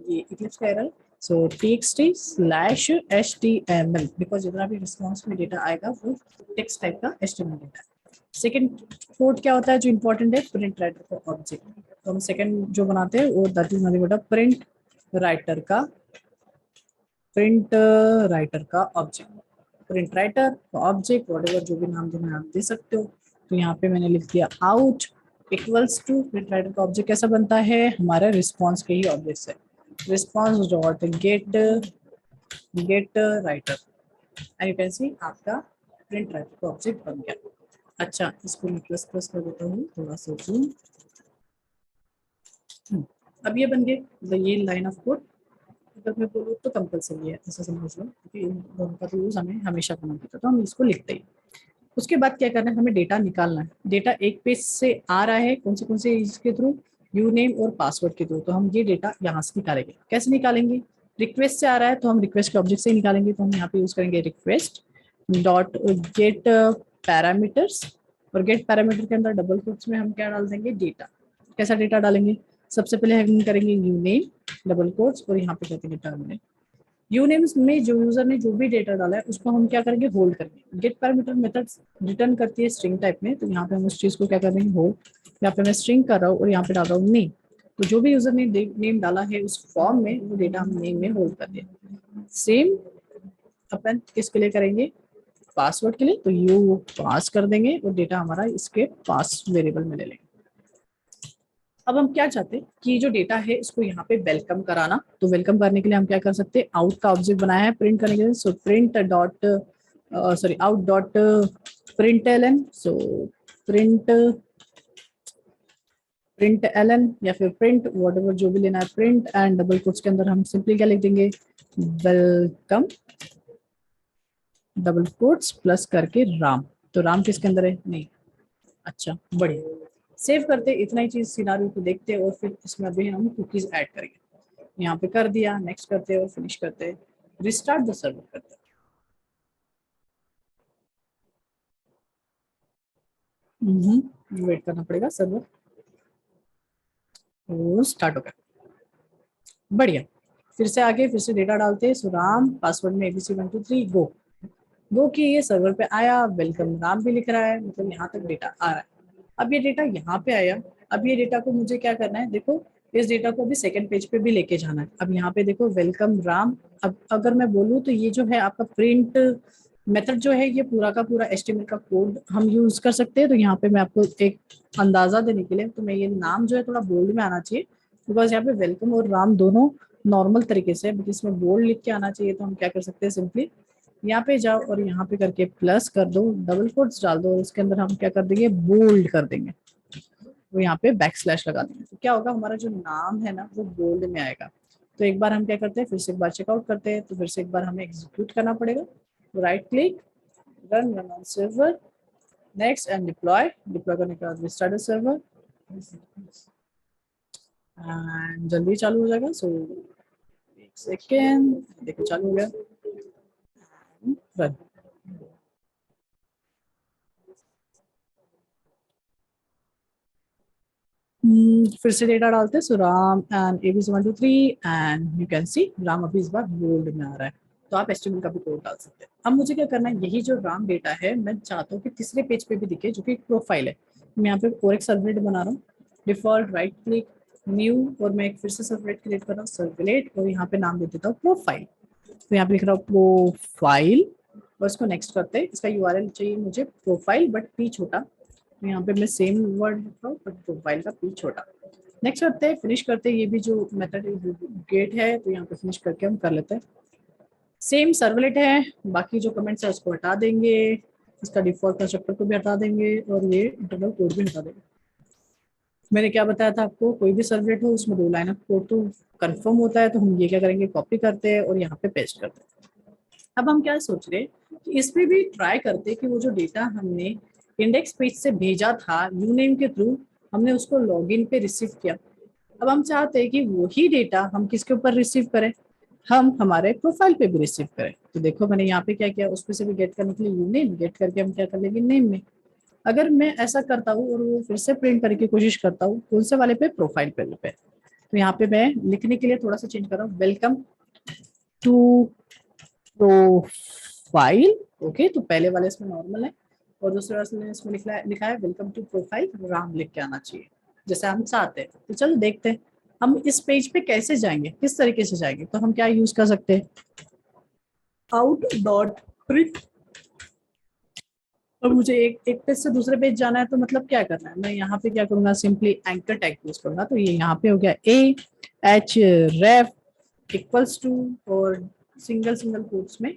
ये इक्लिप्स का एरर, सो txt/html, बिकॉज जितना भी रिस्पॉन्स में डेटा आएगा वो टेक्स्ट टाइप का HTML डेटा है। सेकंड कोड क्या होता है जो इंपॉर्टेंट है, प्रिंट राइटर का ऑब्जेक्ट। तो हम सेकंड जो बनाते हैं वो that is nothing but print writer का, प्रिंट राइटर का object. Print writer object whatever जो भी नाम देना आप दे सकते हो। तो यहाँ पे मैंने लिख दिया out equals to, print writer का ऑब्जेक्ट कैसा बनता है, हमारे रिस्पॉन्स के ही ऑब्जेक्ट से, response dot get get writer, and you can see आपका प्रिंट राइटर का ऑब्जेक्ट बन गया। अच्छा, इसको मैं प्लस प्लस कर देता हूँ थोड़ा सा जूम। अब ये बन गए, मतलब ये लाइन ऑफ कोड अगर मैं बोलूँ तो कंपलसरी है, ऐसा समझ लो, क्योंकि इन दोनों का यूज हमें हमेशा करना पड़ता है, तो हम इसको लिखते ही। उसके बाद क्या करना है, हमें डेटा निकालना है। डेटा एक पेज से आ रहा है, कौन से इसके थ्रू, यू नेम और पासवर्ड के थ्रू। तो हम ये डेटा यहाँ से निकालेंगे। कैसे निकालेंगे, रिक्वेस्ट से आ रहा है तो हम रिक्वेस्ट के ऑब्जेक्ट से निकालेंगे। तो हम यहाँ पे यूज करेंगे रिक्वेस्ट डॉट गेट पैरामीटर्स, और गेट पैरामीटर के अंदर डबल कोट्स में हम क्या डाल देंगे, डेटा। कैसा डेटा डालेंगे, सबसे पहले हम करेंगे यू नेम डबल कोट्स और यहाँ पे कहते हैं टर्मिनल। यूनेम्स में जो यूजर ने जो भी डेटा डाला है उसको हम क्या करेंगे, होल्ड करेंगे। गेट पैरामीटर मेथड रिटर्न करती है स्ट्रिंग टाइप में, तो यहाँ पे हम उस चीज को क्या कर रहे हैं, होल्ड। यहाँ पे मैं स्ट्रिंग कर रहा हूँ और यहाँ पे डाल रहा हूँ नेम। तो जो भी यूजर ने नेम डाला है उस फॉर्म में, वो डेटा हम नेम में होल्ड कर दिया। सेम अपन किसके लिए करेंगे, पासवर्ड के लिए। तो यू पास कर देंगे और डेटा हमारा इसके पास वेरिएबल में ले लेंगे। अब हम क्या चाहते हैं कि जो डेटा है इसको यहाँ पे वेलकम कराना। तो वेलकम करने के लिए हम क्या कर सकते हैं, आउट का ऑब्जेक्ट बनाया है प्रिंट करने के लिए। So print dot sorry out dot println, so print println या फिर प्रिंट वॉट जो भी लेना है, प्रिंट एंड डबल कोट्स के अंदर हम सिंपली क्या लिख देंगे, वेलकम डबल कोट्स प्लस करके राम। तो राम किसके अंदर है, नहीं। अच्छा, बढ़िया। सेव करते, इतना ही चीज सिनारियो को देखते और फिर इसमें अभी हम कुकीज ऐड करेंगे। यहाँ पे कर दिया, नेक्स्ट करते और फिनिश करते, रिस्टार्ट द सर्वर करते। वेट करना पड़ेगा, सर्वर वो स्टार्ट हो गया। बढ़िया, फिर से आगे फिर से डेटा डालते हैं। सो राम पासवर्ड में ABC123 गो। गो की ये सर्वर पे आया, वेलकम राम भी लिख रहा है, मतलब यहाँ तक डेटा आ रहा है। अब ये डेटा यहाँ पे आया। अब ये डेटा को मुझे क्या करना है, देखो इस डेटा को भी सेकंड पेज पे भी लेके जाना है। अब यहाँ पे देखो वेलकम राम। अब अगर मैं बोलूँ तो ये जो है आपका प्रिंट मेथड जो है, ये पूरा का पूरा HTML का कोड हम यूज कर सकते हैं। तो यहाँ पे मैं आपको एक अंदाजा देने के लिए, तो मैं ये नाम जो है थोड़ा बोल्ड में आना चाहिए, बिकॉज यहाँ पे वेलकम और राम दोनों नॉर्मल तरीके से, बट इसमें बोल्ड लिख के आना चाहिए। तो हम क्या कर सकते हैं, सिंपली यहाँ पे जाओ और यहाँ पे करके प्लस कर दो, डबल कोट्स डाल दो और इसके अंदर हम क्या कर देंगे, बोल्ड कर देंगे। वो यहाँ पे बैक स्लैश लगा देंगे। तो क्या होगा, हमारा जो नाम है ना वो बोल्ड में आएगा। तो एक बार हम क्या करते हैं, फिर से एक बार चेकआउट करते हैं। तो फिर से एक बार हमें एग्जीक्यूट करना पड़ेगा। Right click, run run on server, next and deploy. Deploy करने के बाद रिस्टार्ट सर्वर एंड जल्दी चालू हो जाएगा। सो एक सेकेंड, देखो चालू हो गया, रन। फिर से डेटा डालते हैं। So Ram and ABC123 and you can see Ram अभी इस बार बोल्ड में आ रहा है। तो आप HTML का भी कोड डाल सकते हैं। अब मुझे क्या करना है, यही जो राम डेटा है मैं चाहता हूँ कि तीसरे पेज पे भी दिखे, जो कि एक प्रोफाइल है। मैं यहाँ पे और एक सर्वलेट बना रहा हूँ, डिफॉल्ट राइट क्लिक न्यू, और मैं एक फिर से सर्वलेट क्रिएट कर रहा हूँ सर्वलेट, और यहाँ पे नाम दे देता हूँ प्रोफाइल। तो यहाँ पे लिख रहा हूँ प्रोफाइल, और इसको नेक्स्ट करते हैं। इसका यूआरएल चाहिए मुझे प्रोफाइल बट पी छोटा, तो यहाँ पे मैं सेम वर्ड लिख रहा हूँ बट प्रोफाइल का पी छोटा। नेक्स्ट करते हैं, फिनिश करते हैं। ये भी जो मेथड गेट है तो यहाँ पे फिनिश करके हम कर लेते हैं। सेम सर्वलेट है, बाकी जो कमेंट्स है उसको हटा देंगे, इसका डिफॉल्ट कंस्ट्रक्टर को भी हटा देंगे, और ये इंटरनल कोड भी हटा देंगे। मैंने क्या बताया था आपको, कोई भी सर्वलेट हो उसमें 2 लाइन ऑफ कोड तो कंफर्म होता है, तो हम ये क्या करेंगे, कॉपी करते हैं और यहाँ पे पेस्ट करते हैं। अब हम क्या सोच रहे हैं कि इस पे भी ट्राई करते कि वो जो डेटा हमने इंडेक्स पेज से भेजा था यूनेम के थ्रू, हमने उसको लॉगिन पे रिसीव किया। अब हम चाहते हैं कि वही डेटा हम किसके ऊपर रिसीव करें, हम हमारे प्रोफाइल पे भी रिसीव करें। तो देखो मैंने यहाँ पे क्या किया, उस पे से भी गेट करने के लिए यूनेम, गेट करके हम क्या कर लेंगे नेम में। अगर मैं ऐसा करता हूँ और वो फिर से प्रिंट करने की कोशिश करता हूँ, कौन से वाले पे, प्रोफाइल पे, तो यहाँ पे मैं लिखने के लिए थोड़ा सा चेंज कर रहा हूँ, वेलकम टू प्रोफाइल। ओके, तो पहले वाले इसमें नॉर्मल है, और दूसरे वाले इसमें लिखा है वेलकम टू प्रोफाइल, राम लिख के आना चाहिए जैसे हम चाहते हैं। तो चलो देखते हैं हम इस पेज पे कैसे जाएंगे, किस तरीके से जाएंगे। तो हम क्या यूज कर सकते हैं, आउट डॉट प्रिंट। और मुझे एक पेज से दूसरे पेज जाना है, तो मतलब क्या करना है, मैं यहाँ पे क्या करूंगा, सिंपली एंकर टैग यूज करूंगा। तो ये यहाँ पे हो गया A H ref equals to, और सिंगल सिंगल कोट्स में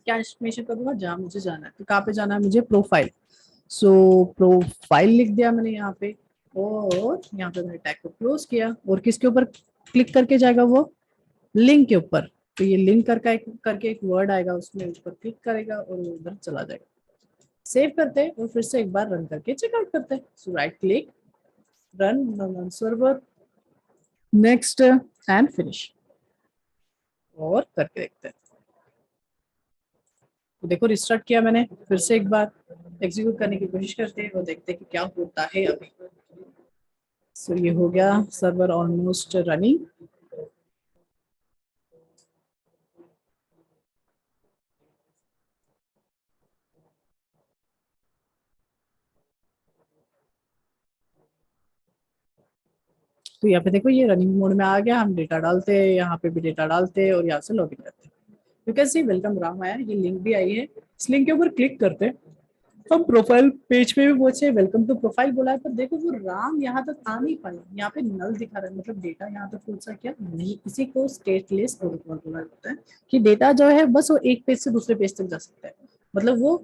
क्या इंफॉर्मेशन करूंगा, जहाँ मुझे जाना है। तो कहाँ पे जाना है मुझे, प्रोफाइल। सो प्रोफाइल लिख दिया मैंने यहाँ पे, और यहाँ पे मैंने टैग को क्लोज किया, और किसके ऊपर क्लिक करके जाएगा, वो लिंक के ऊपर। तो ये लिंक करके एक वर्ड आएगा, उसमें ऊपर क्लिक करेगा और वो उधर चला जाएगा। सेव करते हैं और फिर से एक बार रन करके चेकआउट करते हैं। So right click, run server, next and finish, और करके देखते हैं। तो देखो रिस्टार्ट किया मैंने, फिर से एक बार एग्जीक्यूट करने की कोशिश करते हैं और देखते हैं कि क्या होता है अभी। सो ये हो गया सर्वर ऑलमोस्ट रनिंग। तो यहाँ पे देखो ये रनिंग मोड में आ गया, हम डेटा डालते हैं, यहाँ पे भी डेटा डालते हैं और यहाँ से लॉगिन करते हैं। You can C welcome Ram आया, ये लिंक भी आई है, इस लिंक के ऊपर क्लिक करते हैं। हम प्रोफाइल पेज पे भी पहुंचे, वेलकम टू प्रोफाइल बोला है, पर देखो वो राम यहाँ तक आ नहीं पाया, यहाँ पे नल दिखा रहा है, मतलब डेटा यहाँ तक पहुंचा क्या नहीं। इसी को स्टेटलेस प्रोटोकॉल बोला जाता है, कि डेटा जो है बस वो एक पेज से दूसरे पेज तक जा सकता है। मतलब वो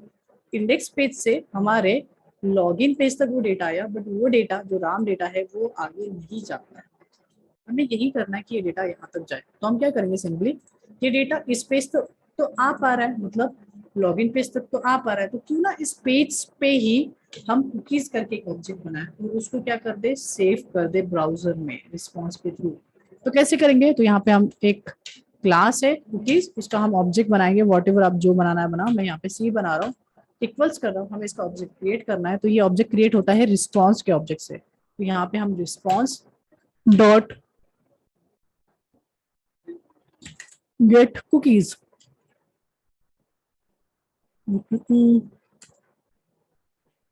इंडेक्स पेज से हमारे लॉगिन पेज तक वो डेटा आया, बट वो डेटा जो राम डेटा है वो आगे नहीं जाता है। हमें यही करना है कि ये डेटा यहाँ तक जाए। तो हम क्या करेंगे, सिंपली ये डेटा इस पेज तो आ पा रहा है, मतलब लॉगिन पेज तक तो आ पा रहा है, तो क्यों ना इस पेज पे ही हम कुकीज करके एक ऑब्जेक्ट बनाए और उसको क्या कर दे, सेव कर दे ब्राउजर में रिस्पॉन्स के थ्रू। तो कैसे करेंगे, तो यहाँ पे हम एक क्लास है कुकीज, उसका हम ऑब्जेक्ट बनाएंगे, वॉट एवर आप जो बनाना है बनाओ। मैं यहाँ पे सी बना रहा हूँ, इक्वल्स कर रहा हूँ, हमें इसका ऑब्जेक्ट क्रिएट करना है। तो ये ऑब्जेक्ट क्रिएट होता है रिस्पॉन्स के ऑब्जेक्ट से। तो यहाँ पे हम response dot get cookies,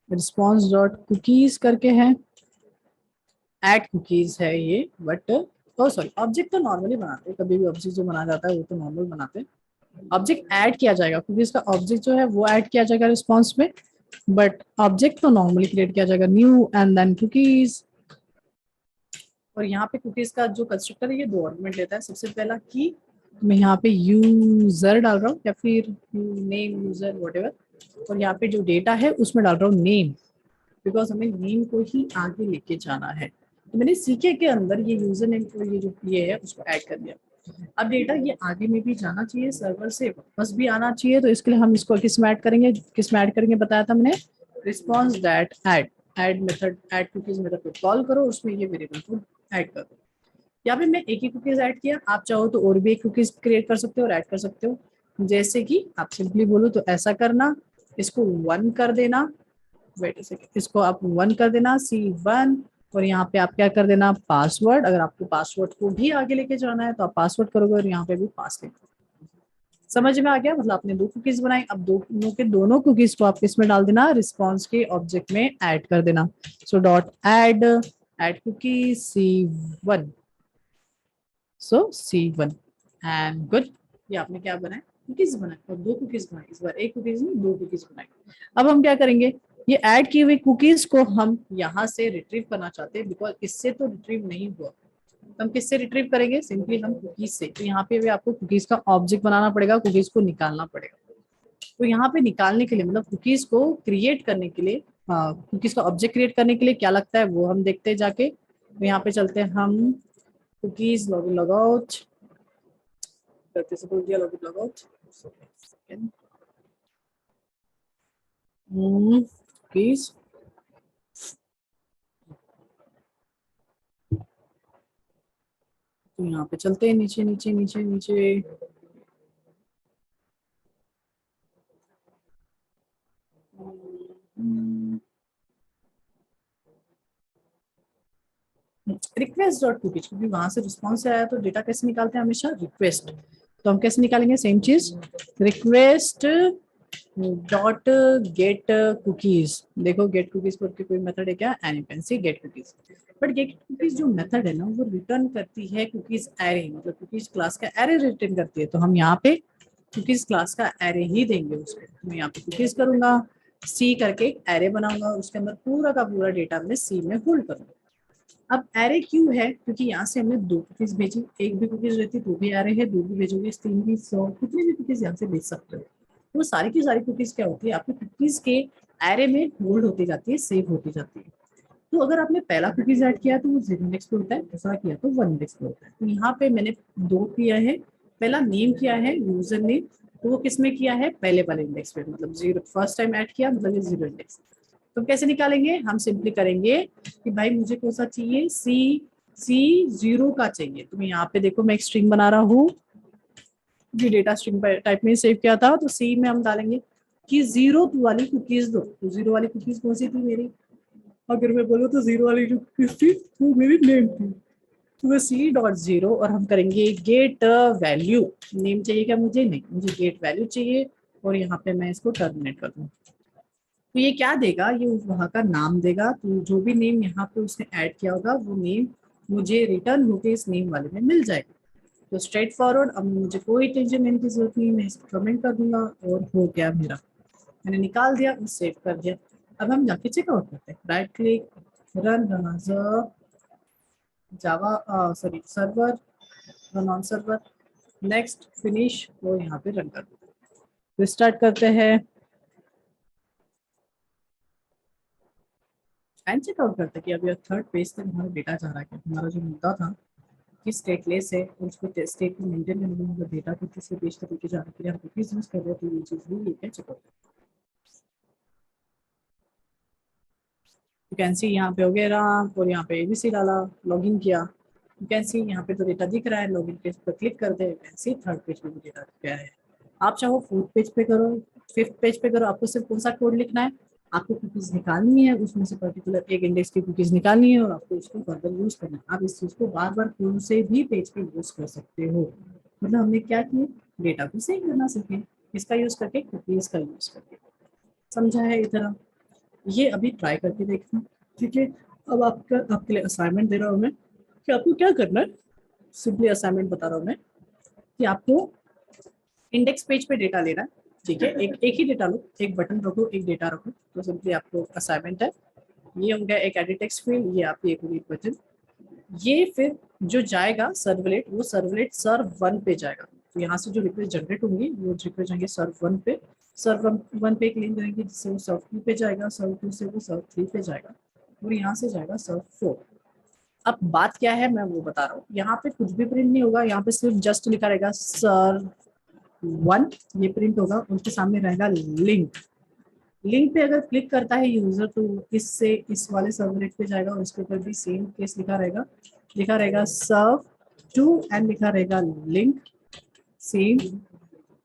response dot cookies करके है, ऐड कुकीज है ये, बट ओ सॉरी, ऑब्जेक्ट तो नॉर्मली बनाते हैं, कभी भी ऑब्जेक्ट जो बनाया जाता है वो तो नॉर्मल बनाते हैं। ऑब्जेक्ट ऐड किया जाएगा कुकीज का, ऑब्जेक्ट जो है वो ऐड किया जाएगा रिस्पॉन्स में, बट ऑब्जेक्ट तो नॉर्मली क्रिएट किया जाएगा, न्यू एंड देन कुकीज। और यहाँ पे कुकीज का जो कंस्ट्रक्टर है ये 2 आर्गुमेंट लेता है। सबसे पहला की मैं यहाँ पे यूजर डाल रहा हूँ, या फिर नेम यूजर वॉट, और यहाँ पे जो डेटा है उसमें डाल रहा हूँ नेम, बिकॉज हमें नेम को ही आगे लेके जाना है। तो मैंने सीके के अंदर ये यूजर नेम को ये जो ये है उसको ऐड कर दिया। अब डेटा ये आगे में भी जाना चाहिए, सर्वर से वापस भी आना चाहिए, तो इसके लिए हम इसको किस में ऐड करेंगे, बताया था मैंने, response that add method, add cookies method को कॉल करो, उसमें ये वेरिएबल को ऐड कर दो। यहाँ पे मैं एक ही कुकीज ऐड किया, आप चाहो तो और भी एक कुकीज क्रिएट कर सकते हो और ऐड कर सकते हो। जैसे कि आप सिंपली बोलो तो ऐसा करना, इसको 1 कर देना, वेट अ सेकंड, इसको आप 1 कर देना C1, और यहाँ पे आप क्या कर देना, पासवर्ड। अगर आपको पासवर्ड को भी आगे लेके जाना है तो आप पासवर्ड करोगे और यहाँ पे भी पास लिखो। समझ में आ गया? मतलब आपने 2 कुकीज बनाई, अब दोनों के दोनों कुकीज को आप किसमें डाल देना, रिस्पॉन्स के ऑब्जेक्ट में ऐड कर देना। So dot add cookies C1, so C1 and good. ये आपने क्या बनाया, कुकीज बनाए, और 2 कुकीज बनाए, इस बार 1 कुकीज नहीं 2 कुकीज बनाए। अब हम क्या करेंगे, ये ऐड की हुई कुकीज को हम यहाँ से रिट्रीव करना चाहते हैं, बिकॉज इससे तो रिट्रीव नहीं हुआ, तो हम किससे रिट्रीव करेंगे, सिंपली हम कुकीज से। तो यहाँ पे भी आपको कुकीज का ऑब्जेक्ट बनाना पड़ेगा, कुकीज को निकालना पड़ेगा। तो यहाँ पे निकालने के लिए, मतलब कुकीज को क्रिएट करने के लिए, कुकीज का ऑब्जेक्ट क्रिएट करने के लिए क्या लगता है वो हम देखते हैं जाके। तो यहाँ पे चलते हैं हम, कुकीज लॉगिन लॉगआउट करते से बोल दिया, लॉगिन लॉगआउट कुकीज। तो यहाँ पे चलते हैं नीचे नीचे नीचे नीचे, रिक्वेस्ट डॉट कुकीज, क्योंकि वहां से रिस्पॉन्स आया तो डेटा कैसे निकालते हैं, हमेशा रिक्वेस्ट। तो हम कैसे निकालेंगे, सेम चीज, रिक्वेस्ट डॉट गेट कुकीज। देखो गेट कुकीज करके कोई मेथड है क्या, any can see get cookies. But get cookies जो मेथड है ना, वो रिटर्न करती है कुकीज एरे, मतलब कुकीज क्लास का एरे रिटर्न करती है। तो हम यहाँ पे कुकीज क्लास का एरे ही देंगे उसको। मैं यहाँ पे कुकीज करूंगा, सी करके एक एरे बनाऊंगा, उसके अंदर पूरा का पूरा डेटा मैं सी में होल्ड करूंगा। अब एरे क्यों है, क्योंकि यहाँ से हमने 2 कुकीज भेजी, एक भी कुकीज रहती तो भी एरे है, 2 भी भेजोगे 3 भी 100, कितनी भी कुकीज यहाँ से भेज सकते हो। वो सारी की सारी कुकीज क्या होती है, आपकी कुकीज के एरे में होल्ड होती जाती है, सेव होती जाती है। तो अगर आपने पहला कुकीज ऐड किया तो वो 0 इंडेक्स पे होता है, दूसरा किया तो 1 इंडेक्स पे होता है। तो यहाँ पे मैंने 2 किया है, पहला नेम किया है यूजर नेम, तो वो किसमें किया है, पहले वाले इंडेक्स पे, मतलब 0 फर्स्ट टाइम ऐड किया, मतलब ये 0 इंडेक्स। तो कैसे निकालेंगे, हम सिंपली करेंगे कि भाई मुझे कौन सा चाहिए, सी 0 का चाहिए। तो मैं यहाँ पे देखो, मैं एक स्ट्रिंग बना रहा हूँ, जो डेटा स्ट्रिंग टाइप में सेव किया था, तो सी में हम डालेंगे कि 0 वाली कुकीज दो। तो 0 वाली कुकीज कौन सी थी मेरी, अगर मैं बोलूँ तो 0 वाली जो कुकीज थी वो मेरी नेम थी। तो वो सी डॉट 0, और हम करेंगे गेट वैल्यू। नेम चाहिए क्या मुझे, नहीं, मुझे गेट वैल्यू चाहिए, और यहाँ पे मैं इसको टर्मिनेट कर दूँ। तो ये क्या देगा, ये वहाँ का नाम देगा। तो जो भी नेम यहाँ पे उसने ऐड किया होगा, वो नेम मुझे रिटर्न होके इस नेम वाले में मिल जाएगा। तो स्ट्रेट फॉरवर्ड, अब मुझे कोई टेंशन लेने की जरूरत नहीं, मैं इसको कमेंट कर दूंगा और हो गया मेरा, मैंने निकाल दिया और सेव कर दिया। अब हम जाके चेकआउट करते हैं, right click, run Java, sorry server, run on server, next finish, और यहाँ पे रन कर दो। तो स्टार्ट करते हैं एंड चेकआउट करते हैं कि अभी थर्ड पेज तक हमारा डेटा जा रहा है। हमारा जो मुद्दा था कि स्टेटलेस है, उसको स्टेट को मेंटेन करने के लिए डेटा को किसी पेज तक लेके जाने के लिए हम कुकीज यूज कर रहे हैं। तो ये चीज भी ये चेकआउट, यू कैन सी यहाँ पे हो गया राम, और यहाँ पे एबीसी डाला, लॉगिन किया, यू कैन सी यहाँ पे तो डेटा दिख रहा है। लॉगिन पेज पर क्लिक कर दे, you can see third page पे भी डेटा दिख गया है। आप चाहो फोर्थ पेज पे करो, फिफ्थ पेज पे करो, आपको सिर्फ कौन सा कोड लिखना है, आपको कुकीज निकालनी है, उसमें से पर्टिकुलर एक इंडेक्स की कुकीज निकालनी है, और आपको उसको फर्दर यूज करना है। आप इस चीज को बार बार कौन से भी पेज पे यूज कर सकते हो। मतलब हमने क्या किया, डेटा को सेव करना सीखे, इसका यूज करके, कुकीज का यूज करके। समझा है इतना, ये अभी ट्राई करके देखना, ठीक है। अब आपका, आपके लिए असाइनमेंट दे रहा हूँ मैं कि आपको क्या करना है। सिंपली असाइनमेंट बता रहा हूँ मैं कि आपको इंडेक्स पेज पे डेटा लेना है, ठीक है। एक ही डेटा लो, एक बटन रखो, एक डेटा रखो। तो सिंपली आपको असाइनमेंट है, ये हो गया एक एडिट टेक्स्ट फील्ड, ये आपकी एक रीड बटन। ये फिर जो जाएगा सर्वलेट, वो सर्वलेट सर्व 1 पे जाएगा। तो यहाँ से जो रिक्वेस्ट जनरेट होंगी वो रिक्वेस्ट जाएंगे सर्व 1 पे, सर्व 1 पे एक लिंक देंगे जिससे वो सर्व 2 पे जाएगा, सर्व 2 से वो सर्व 3 पे जाएगा, और यहाँ से जाएगा सर्व 4। अब बात क्या है मैं वो बता रहा हूँ, यहाँ पे कुछ भी प्रिंट नहीं होगा, यहाँ पे सिर्फ जस्ट लिखा रहेगा सर्व 1, ये प्रिंट होगा, उसके सामने रहेगा लिंक। लिंक पे अगर क्लिक करता है यूजर तो इससे इस वाले सर्वलेट पे जाएगा, और इसके ऊपर भी सेम केस लिखा रहेगा सर्व टू, एंड लिखा रहेगा लिंक सेम।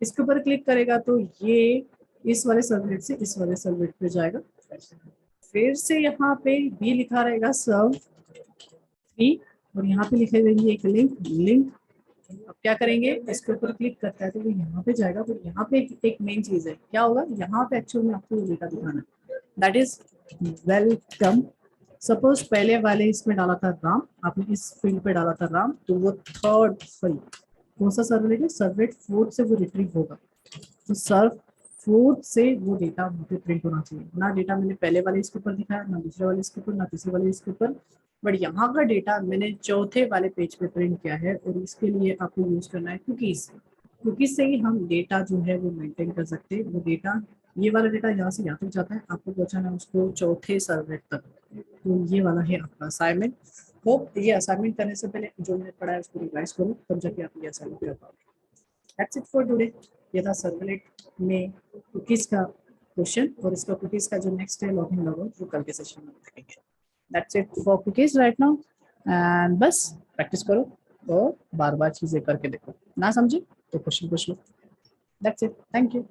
इसके ऊपर क्लिक करेगा तो ये इस वाले सर्वलेट से इस वाले सर्वलेट पे जाएगा। फिर से यहाँ पे भी लिखा रहेगा सर्व 3, और यहाँ पे लिखे देंगे एक लिंक अब क्या करेंगे, इसके ऊपर क्लिक करता है तो वो यहाँ पे जाएगा। तो यहाँ पे एक मेन चीज है, क्या होगा, यहाँ पे एक्चुअल में आपको डेटा दिखाना है, दैट इज वेलकम। सपोज पहले वाले इसमें डाला था राम, आपने इस फील्ड पे डाला था राम, तो वो थर्ड, सॉरी कौन सा सर्वलेट है, सर्वलेट 4 से वो रिट्रीव होगा। तो सर्व 4 से वो डेटा वहाँ पे प्रिंट होना चाहिए। ना डेटा मैंने पहले वाले इसके ऊपर दिखाया, ना दूसरे वाले इसके ऊपर, ना तीसरे वाले इसके ऊपर, बट यहाँ का डेटा मैंने चौथे वाले पेज पे प्रिंट किया है। और इसके लिए आपको यूज करना है कुकीज। कुकीज से ही हम डेटा जो है वो मेंटेन कर सकते हैं। वो डेटा, ये वाला डेटा यहाँ से यहाँ तक जाता है, आपको पहुंचाना है उसको चौथे सर्वर तक। तो ये वाला है आपका असाइनमेंट। होप ये असाइनमेंट करने से पहले जो मैंने पढ़ा है उसको रिवाइज करो, तब जाके आप ये असाइनमेंट कर पाओगे। That's it for today. ये था सर्वलेट में कुकीज का क्वेश्चन, और इसका कुकीज का जो नेक्स्ट है लॉगिन लॉगआउट, वो कल के सेशन में देखेंगे। That's it for cookies right now. And बस प्रैक्टिस करो और बार बार चीजें करके देखो, ना समझे तो क्वेश्चन पूछ लो। That's it, thank you.